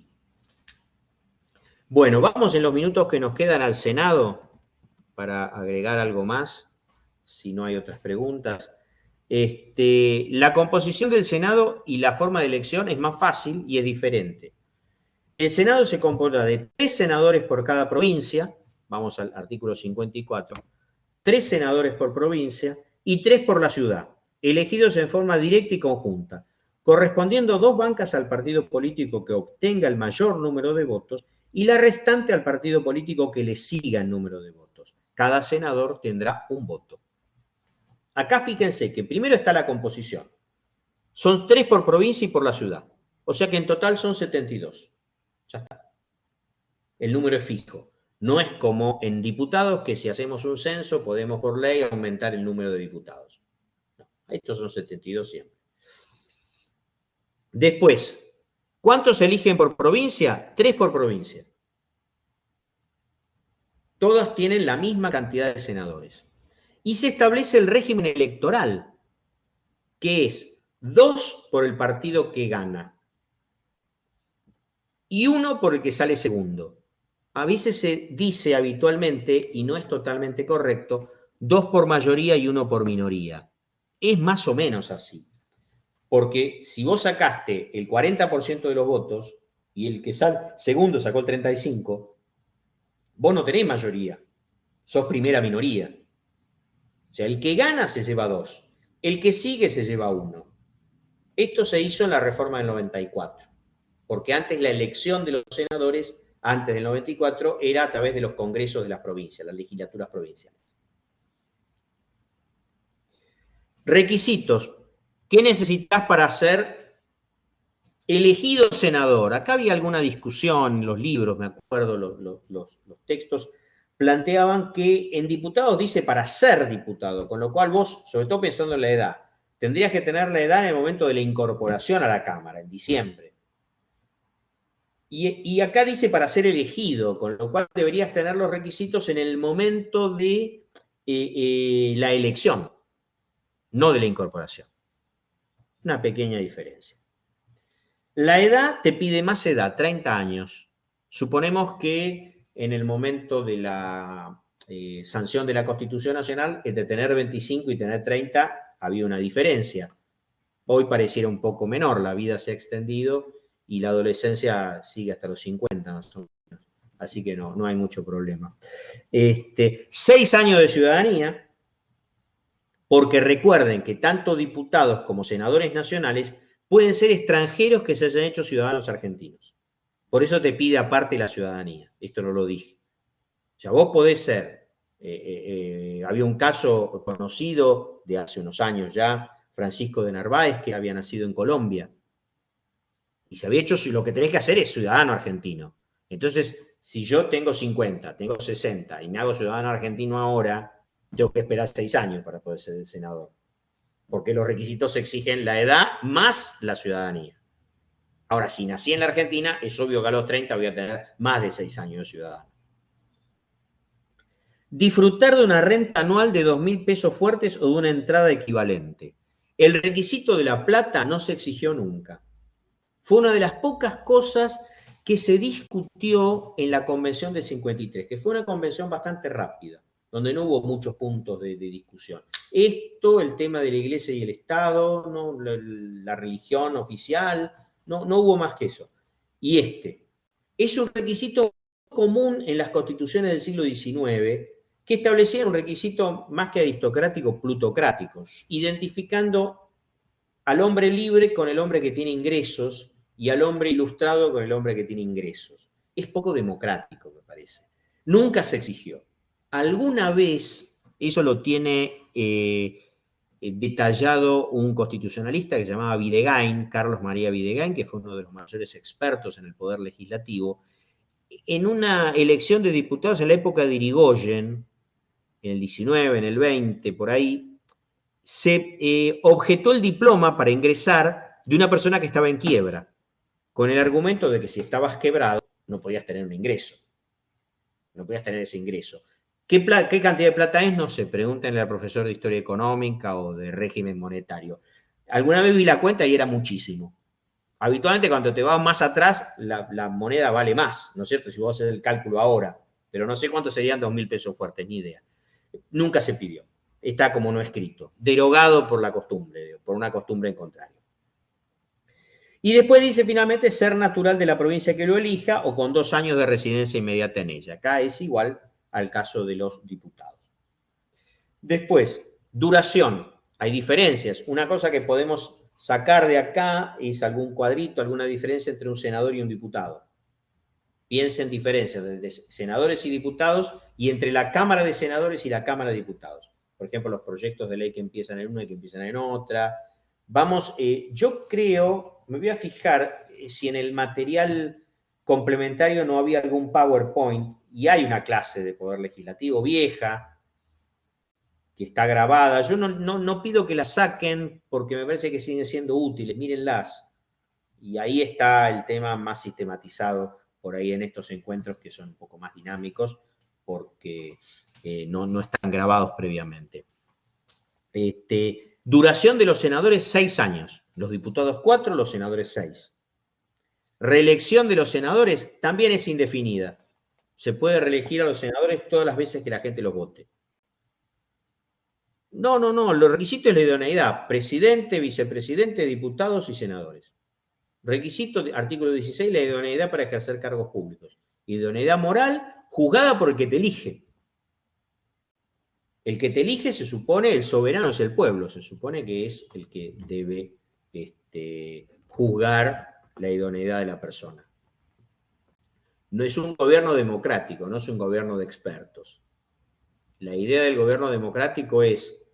Bueno, vamos en los minutos que nos quedan al Senado para agregar algo más, si no hay otras preguntas. La composición del Senado y la forma de elección es más fácil y es diferente. El Senado se compone de 3 senadores por cada provincia, vamos al artículo 54, 3 senadores por provincia y 3 por la ciudad, elegidos en forma directa y conjunta, correspondiendo 2 bancas al partido político que obtenga el mayor número de votos y la restante al partido político que le siga el número de votos. Cada senador tendrá un voto. Acá fíjense que primero está la composición. Son 3 por provincia y por la ciudad. O sea que en total son 72. Ya está. El número es fijo. No es como en diputados que si hacemos un censo podemos por ley aumentar el número de diputados. No, estos son 72 siempre. Después, ¿cuántos se eligen por provincia? 3 por provincia. Todas tienen la misma cantidad de senadores. Y se establece el régimen electoral, que es 2 por el partido que gana y 1 por el que sale segundo. A veces se dice habitualmente, y no es totalmente correcto, 2 por mayoría y 1 por minoría. Es más o menos así. Porque si vos sacaste el 40% de los votos y el que segundo sacó el 35%, vos no tenés mayoría, sos primera minoría. O sea, el que gana se lleva 2, el que sigue se lleva 1. Esto se hizo en la reforma del 94, porque antes la elección de los senadores, antes del 94, era a través de los congresos de las provincias, las legislaturas provinciales. Requisitos. ¿Qué necesitas para ser elegido senador? Acá había alguna discusión en los libros, me acuerdo, los textos planteaban que en diputados dice para ser diputado, con lo cual vos, sobre todo pensando en la edad, tendrías que tener la edad en el momento de la incorporación a la Cámara, en diciembre. Y acá dice para ser elegido, con lo cual deberías tener los requisitos en el momento de la elección, no de la incorporación. Una pequeña diferencia. La edad te pide más edad, 30 años. Suponemos que en el momento de la sanción de la Constitución Nacional, entre tener 25 y tener 30 había una diferencia. Hoy pareciera un poco menor, la vida se ha extendido y la adolescencia sigue hasta los 50 más o menos. Así que no hay mucho problema. 6 años de ciudadanía, porque recuerden que tanto diputados como senadores nacionales pueden ser extranjeros que se hayan hecho ciudadanos argentinos. Por eso te pide aparte la ciudadanía. Esto no lo dije. O sea, vos podés ser, había un caso conocido de hace unos años ya, Francisco de Narváez, que había nacido en Colombia. Y se había hecho, lo que tenés que hacer es ciudadano argentino. Entonces, si yo tengo 50, tengo 60 y me hago ciudadano argentino ahora, tengo que esperar 6 años para poder ser senador. porque los requisitos exigen la edad más la ciudadanía. Ahora, si nací en la Argentina, es obvio que a los 30 voy a tener más de 6 años de ciudadano. Disfrutar de una renta anual de 2.000 pesos fuertes o de una entrada equivalente. El requisito de la plata no se exigió nunca. Fue una de las pocas cosas que se discutió en la Convención de 53, que fue una convención bastante rápida, donde no hubo muchos puntos de discusión. Esto, el tema de la Iglesia y el Estado, no, la religión oficial, no hubo más que eso. Y es un requisito común en las constituciones del siglo XIX, que establecían un requisito más que aristocrático, plutocrático, identificando al hombre libre con el hombre que tiene ingresos y al hombre ilustrado con el hombre que tiene ingresos. Es poco democrático, me parece. Nunca se exigió. Alguna vez, eso lo tiene detallado un constitucionalista que se llamaba Videgain, Carlos María Videgain, que fue uno de los mayores expertos en el poder legislativo, en una elección de diputados en la época de Irigoyen, en el 19, en el 20, por ahí, se objetó el diploma para ingresar de una persona que estaba en quiebra, con el argumento de que si estabas quebrado no podías tener un ingreso, no podías tener ese ingreso. ¿Qué cantidad de plata es? No sé, pregúntenle al profesor de Historia Económica o de régimen monetario. Alguna vez vi la cuenta y era muchísimo. Habitualmente cuando te vas más atrás, la moneda vale más, ¿no es cierto? Si vos haces el cálculo ahora, pero no sé cuánto serían 2.000 pesos fuertes, ni idea. Nunca se pidió, está como no escrito, derogado por la costumbre, por una costumbre en contrario. Y después dice finalmente ser natural de la provincia que lo elija o con 2 años de residencia inmediata en ella. Acá es igual al caso de los diputados. Después, duración. Hay diferencias. Una cosa que podemos sacar de acá es algún cuadrito, alguna diferencia entre un senador y un diputado. Piensen diferencias entre senadores y diputados y entre la Cámara de Senadores y la Cámara de Diputados. Por ejemplo, los proyectos de ley que empiezan en una y que empiezan en otra. Vamos, yo creo, me voy a fijar si en el material complementario no había algún PowerPoint, y hay una clase de Poder Legislativo vieja, que está grabada. Yo no pido que la saquen porque me parece que siguen siendo útiles, mírenlas. Y ahí está el tema más sistematizado por ahí en estos encuentros que son un poco más dinámicos porque no están grabados previamente. Duración de los senadores 6 años, los diputados 4, los senadores 6. Reelección de los senadores también es indefinida. Se puede reelegir a los senadores todas las veces que la gente los vote. No, los requisitos es la idoneidad, presidente, vicepresidente, diputados y senadores. Requisito, artículo 16, la idoneidad para ejercer cargos públicos. Idoneidad moral, juzgada por el que te elige. El que te elige se supone, el soberano es el pueblo, se supone que es el que debe juzgar la idoneidad de la persona. No es un gobierno democrático, no es un gobierno de expertos. La idea del gobierno democrático es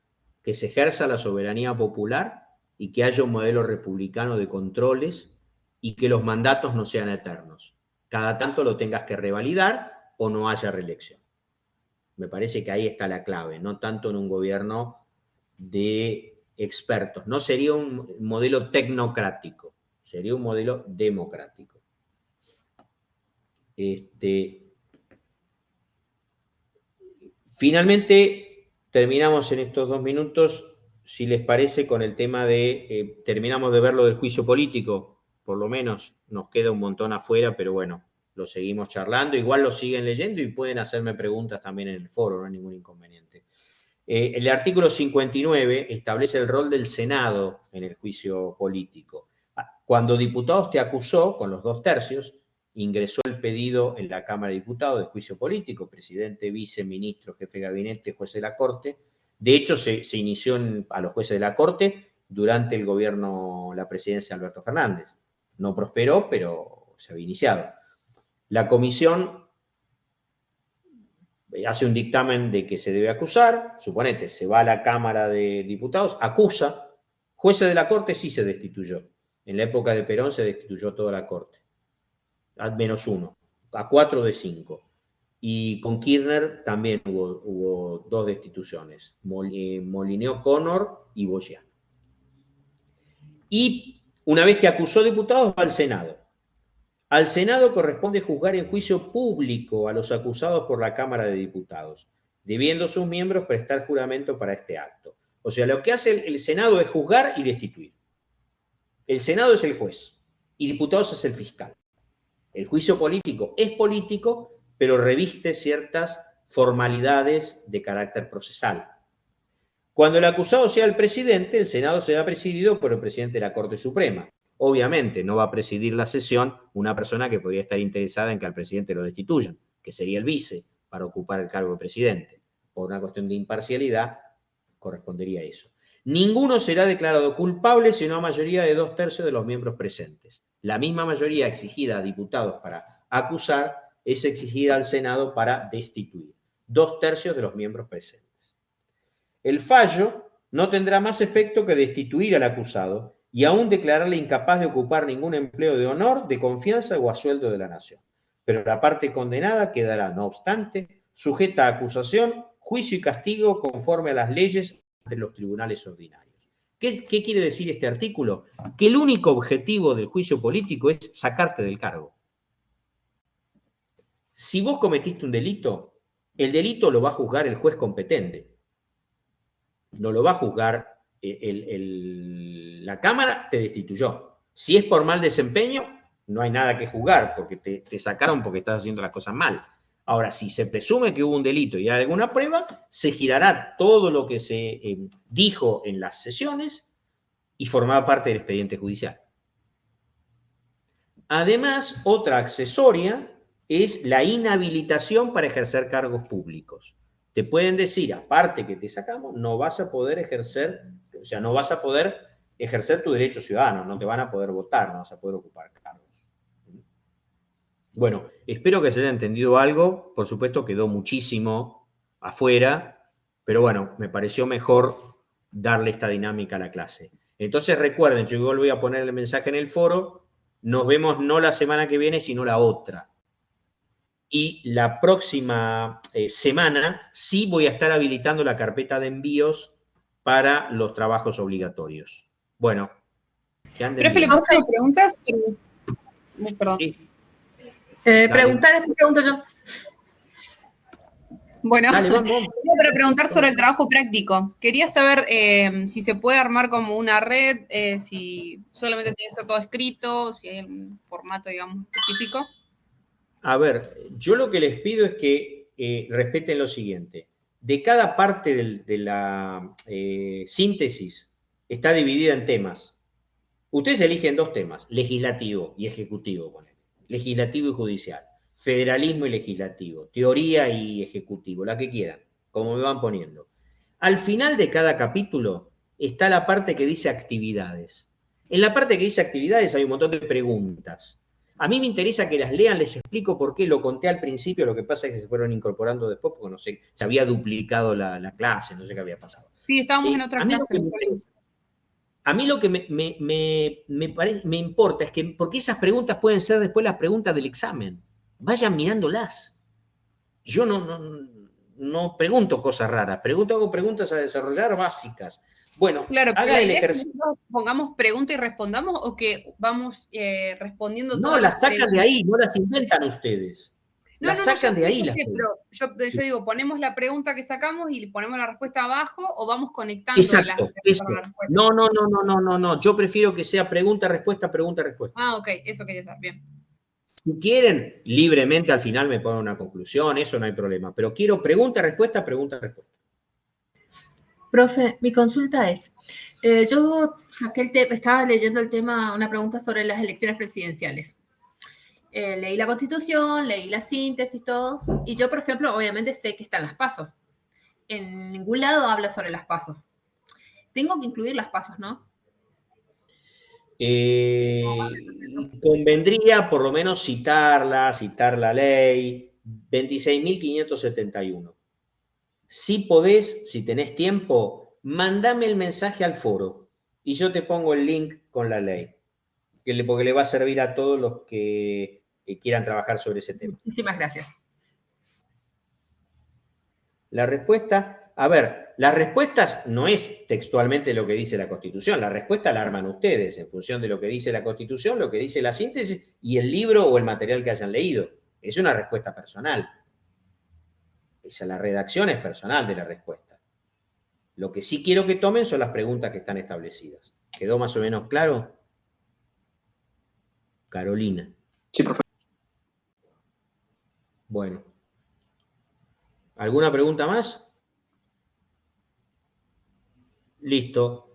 que se ejerza la soberanía popular y que haya un modelo republicano de controles y que los mandatos no sean eternos. Cada tanto lo tengas que revalidar o no haya reelección. Me parece que ahí está la clave, no tanto en un gobierno de expertos. No sería un modelo tecnocrático, sería un modelo democrático. Finalmente, terminamos en estos 2 minutos, si les parece, con el tema de, terminamos de ver lo del juicio político, por lo menos nos queda un montón afuera, pero bueno, lo seguimos charlando, igual lo siguen leyendo y pueden hacerme preguntas también en el foro, no hay ningún inconveniente. El artículo 59 establece el rol del Senado en el juicio político. Cuando Diputados te acusó, con los 2/3, ingresó el pedido en la Cámara de Diputados de juicio político, presidente, viceministro, jefe de gabinete, juez de la Corte. De hecho, se inició a los jueces de la Corte durante el gobierno, la presidencia de Alberto Fernández. No prosperó, pero se había iniciado. La comisión hace un dictamen de que se debe acusar, suponete, se va a la Cámara de Diputados, acusa, jueces de la Corte sí se destituyó. En la época de Perón se destituyó toda la Corte, a -1, a 4 de 5. Y con Kirchner también hubo 2 destituciones, Molineux Connor y Boyan. Y una vez que acusó diputados, va al Senado. Al Senado corresponde juzgar en juicio público a los acusados por la Cámara de Diputados, debiendo sus miembros prestar juramento para este acto. O sea, lo que hace el Senado es juzgar y destituir. El Senado es el juez y diputados es el fiscal. El juicio político es político, pero reviste ciertas formalidades de carácter procesal. Cuando el acusado sea el presidente, el Senado será presidido por el presidente de la Corte Suprema. Obviamente no va a presidir la sesión una persona que podría estar interesada en que al presidente lo destituyan, que sería el vice para ocupar el cargo de presidente. Por una cuestión de imparcialidad, correspondería a eso. Ninguno será declarado culpable si no a mayoría de 2/3 de los miembros presentes. La misma mayoría exigida a diputados para acusar es exigida al Senado para destituir. 2/3 de los miembros presentes. El fallo no tendrá más efecto que destituir al acusado y aún declararle incapaz de ocupar ningún empleo de honor, de confianza o a sueldo de la nación. Pero la parte condenada quedará, no obstante, sujeta a acusación, juicio y castigo conforme a las leyes de los tribunales ordinarios. ¿Qué quiere decir este artículo? Que el único objetivo del juicio político es sacarte del cargo. Si vos cometiste un delito, el delito lo va a juzgar el juez competente. No lo va a juzgar la Cámara, te destituyó. Si es por mal desempeño, no hay nada que juzgar, porque te sacaron porque estás haciendo las cosas mal. Ahora, si se presume que hubo un delito y hay alguna prueba, se girará todo lo que se dijo en las sesiones y formará parte del expediente judicial. Además, otra accesoria es la inhabilitación para ejercer cargos públicos. Te pueden decir, aparte que te sacamos, no vas a poder ejercer, o sea, no vas a poder ejercer tu derecho ciudadano, no te van a poder votar, no vas a poder ocupar cargos. Bueno, espero que se haya entendido algo. Por supuesto, quedó muchísimo afuera, pero bueno, me pareció mejor darle esta dinámica a la clase. Entonces recuerden, yo igual voy a poner el mensaje en el foro, nos vemos no la semana que viene, sino la otra. Y la próxima semana sí voy a estar habilitando la carpeta de envíos para los trabajos obligatorios. Bueno. Profe, ¿le puedo hacer preguntas? Perdón. Sí. Preguntar, pregunto yo. Bueno, dale, vamos. Para preguntar sobre el trabajo práctico. Quería saber si se puede armar como una red, si solamente tiene que ser todo escrito, si hay un formato, digamos, específico. A ver, yo lo que les pido es que respeten lo siguiente. De cada parte de la síntesis está dividida en temas. Ustedes eligen 2 temas, legislativo y ejecutivo, ponele. Legislativo y judicial, federalismo y legislativo, teoría y ejecutivo, la que quieran, como me van poniendo. Al final de cada capítulo está la parte que dice actividades. En la parte que dice actividades hay un montón de preguntas. A mí me interesa que las lean, les explico por qué, lo conté al principio, lo que pasa es que se fueron incorporando después, porque no sé, se había duplicado la clase, no sé qué había pasado. Sí, estábamos en otra clase. A mí lo que me importa es que, porque esas preguntas pueden ser después las preguntas del examen. Vayan mirándolas. Yo no pregunto cosas raras, hago preguntas a desarrollar básicas. Bueno, claro, haga el ejercicio. ¿Pongamos pregunta y respondamos o que vamos respondiendo No, todas las sacan preguntas? de ahí, no las inventan ustedes. Las sacan de ahí. Pero yo digo, ponemos la pregunta que sacamos y ponemos la respuesta abajo o vamos conectando Exacto, las respuestas. No. Yo prefiero que sea pregunta-respuesta, pregunta-respuesta. Ah, ok, eso quería saber, bien. Si quieren, libremente al final me ponen una conclusión, eso no hay problema. Pero quiero pregunta-respuesta, pregunta-respuesta. Profe, mi consulta es, yo saqué estaba leyendo el tema, una pregunta sobre las elecciones presidenciales. Leí la Constitución, leí la síntesis, todo, y yo, por ejemplo, obviamente sé que están las pasos. En ningún lado habla sobre las pasos. Tengo que incluir las pasos, ¿no? Convendría por lo menos citar la ley 26.571. Si podés, si tenés tiempo, mandame el mensaje al foro y yo te pongo el link con la ley, porque le va a servir a todos los que quieran trabajar sobre ese tema. Muchísimas gracias. La respuesta, a ver, las respuestas no es textualmente lo que dice la Constitución, la respuesta la arman ustedes en función de lo que dice la Constitución, lo que dice la síntesis y el libro o el material que hayan leído. Es una respuesta personal. La redacción es personal de la respuesta. Lo que sí quiero que tomen son las preguntas que están establecidas. ¿Quedó más o menos claro? Carolina. Sí, profe. Bueno. ¿Alguna pregunta más? Listo.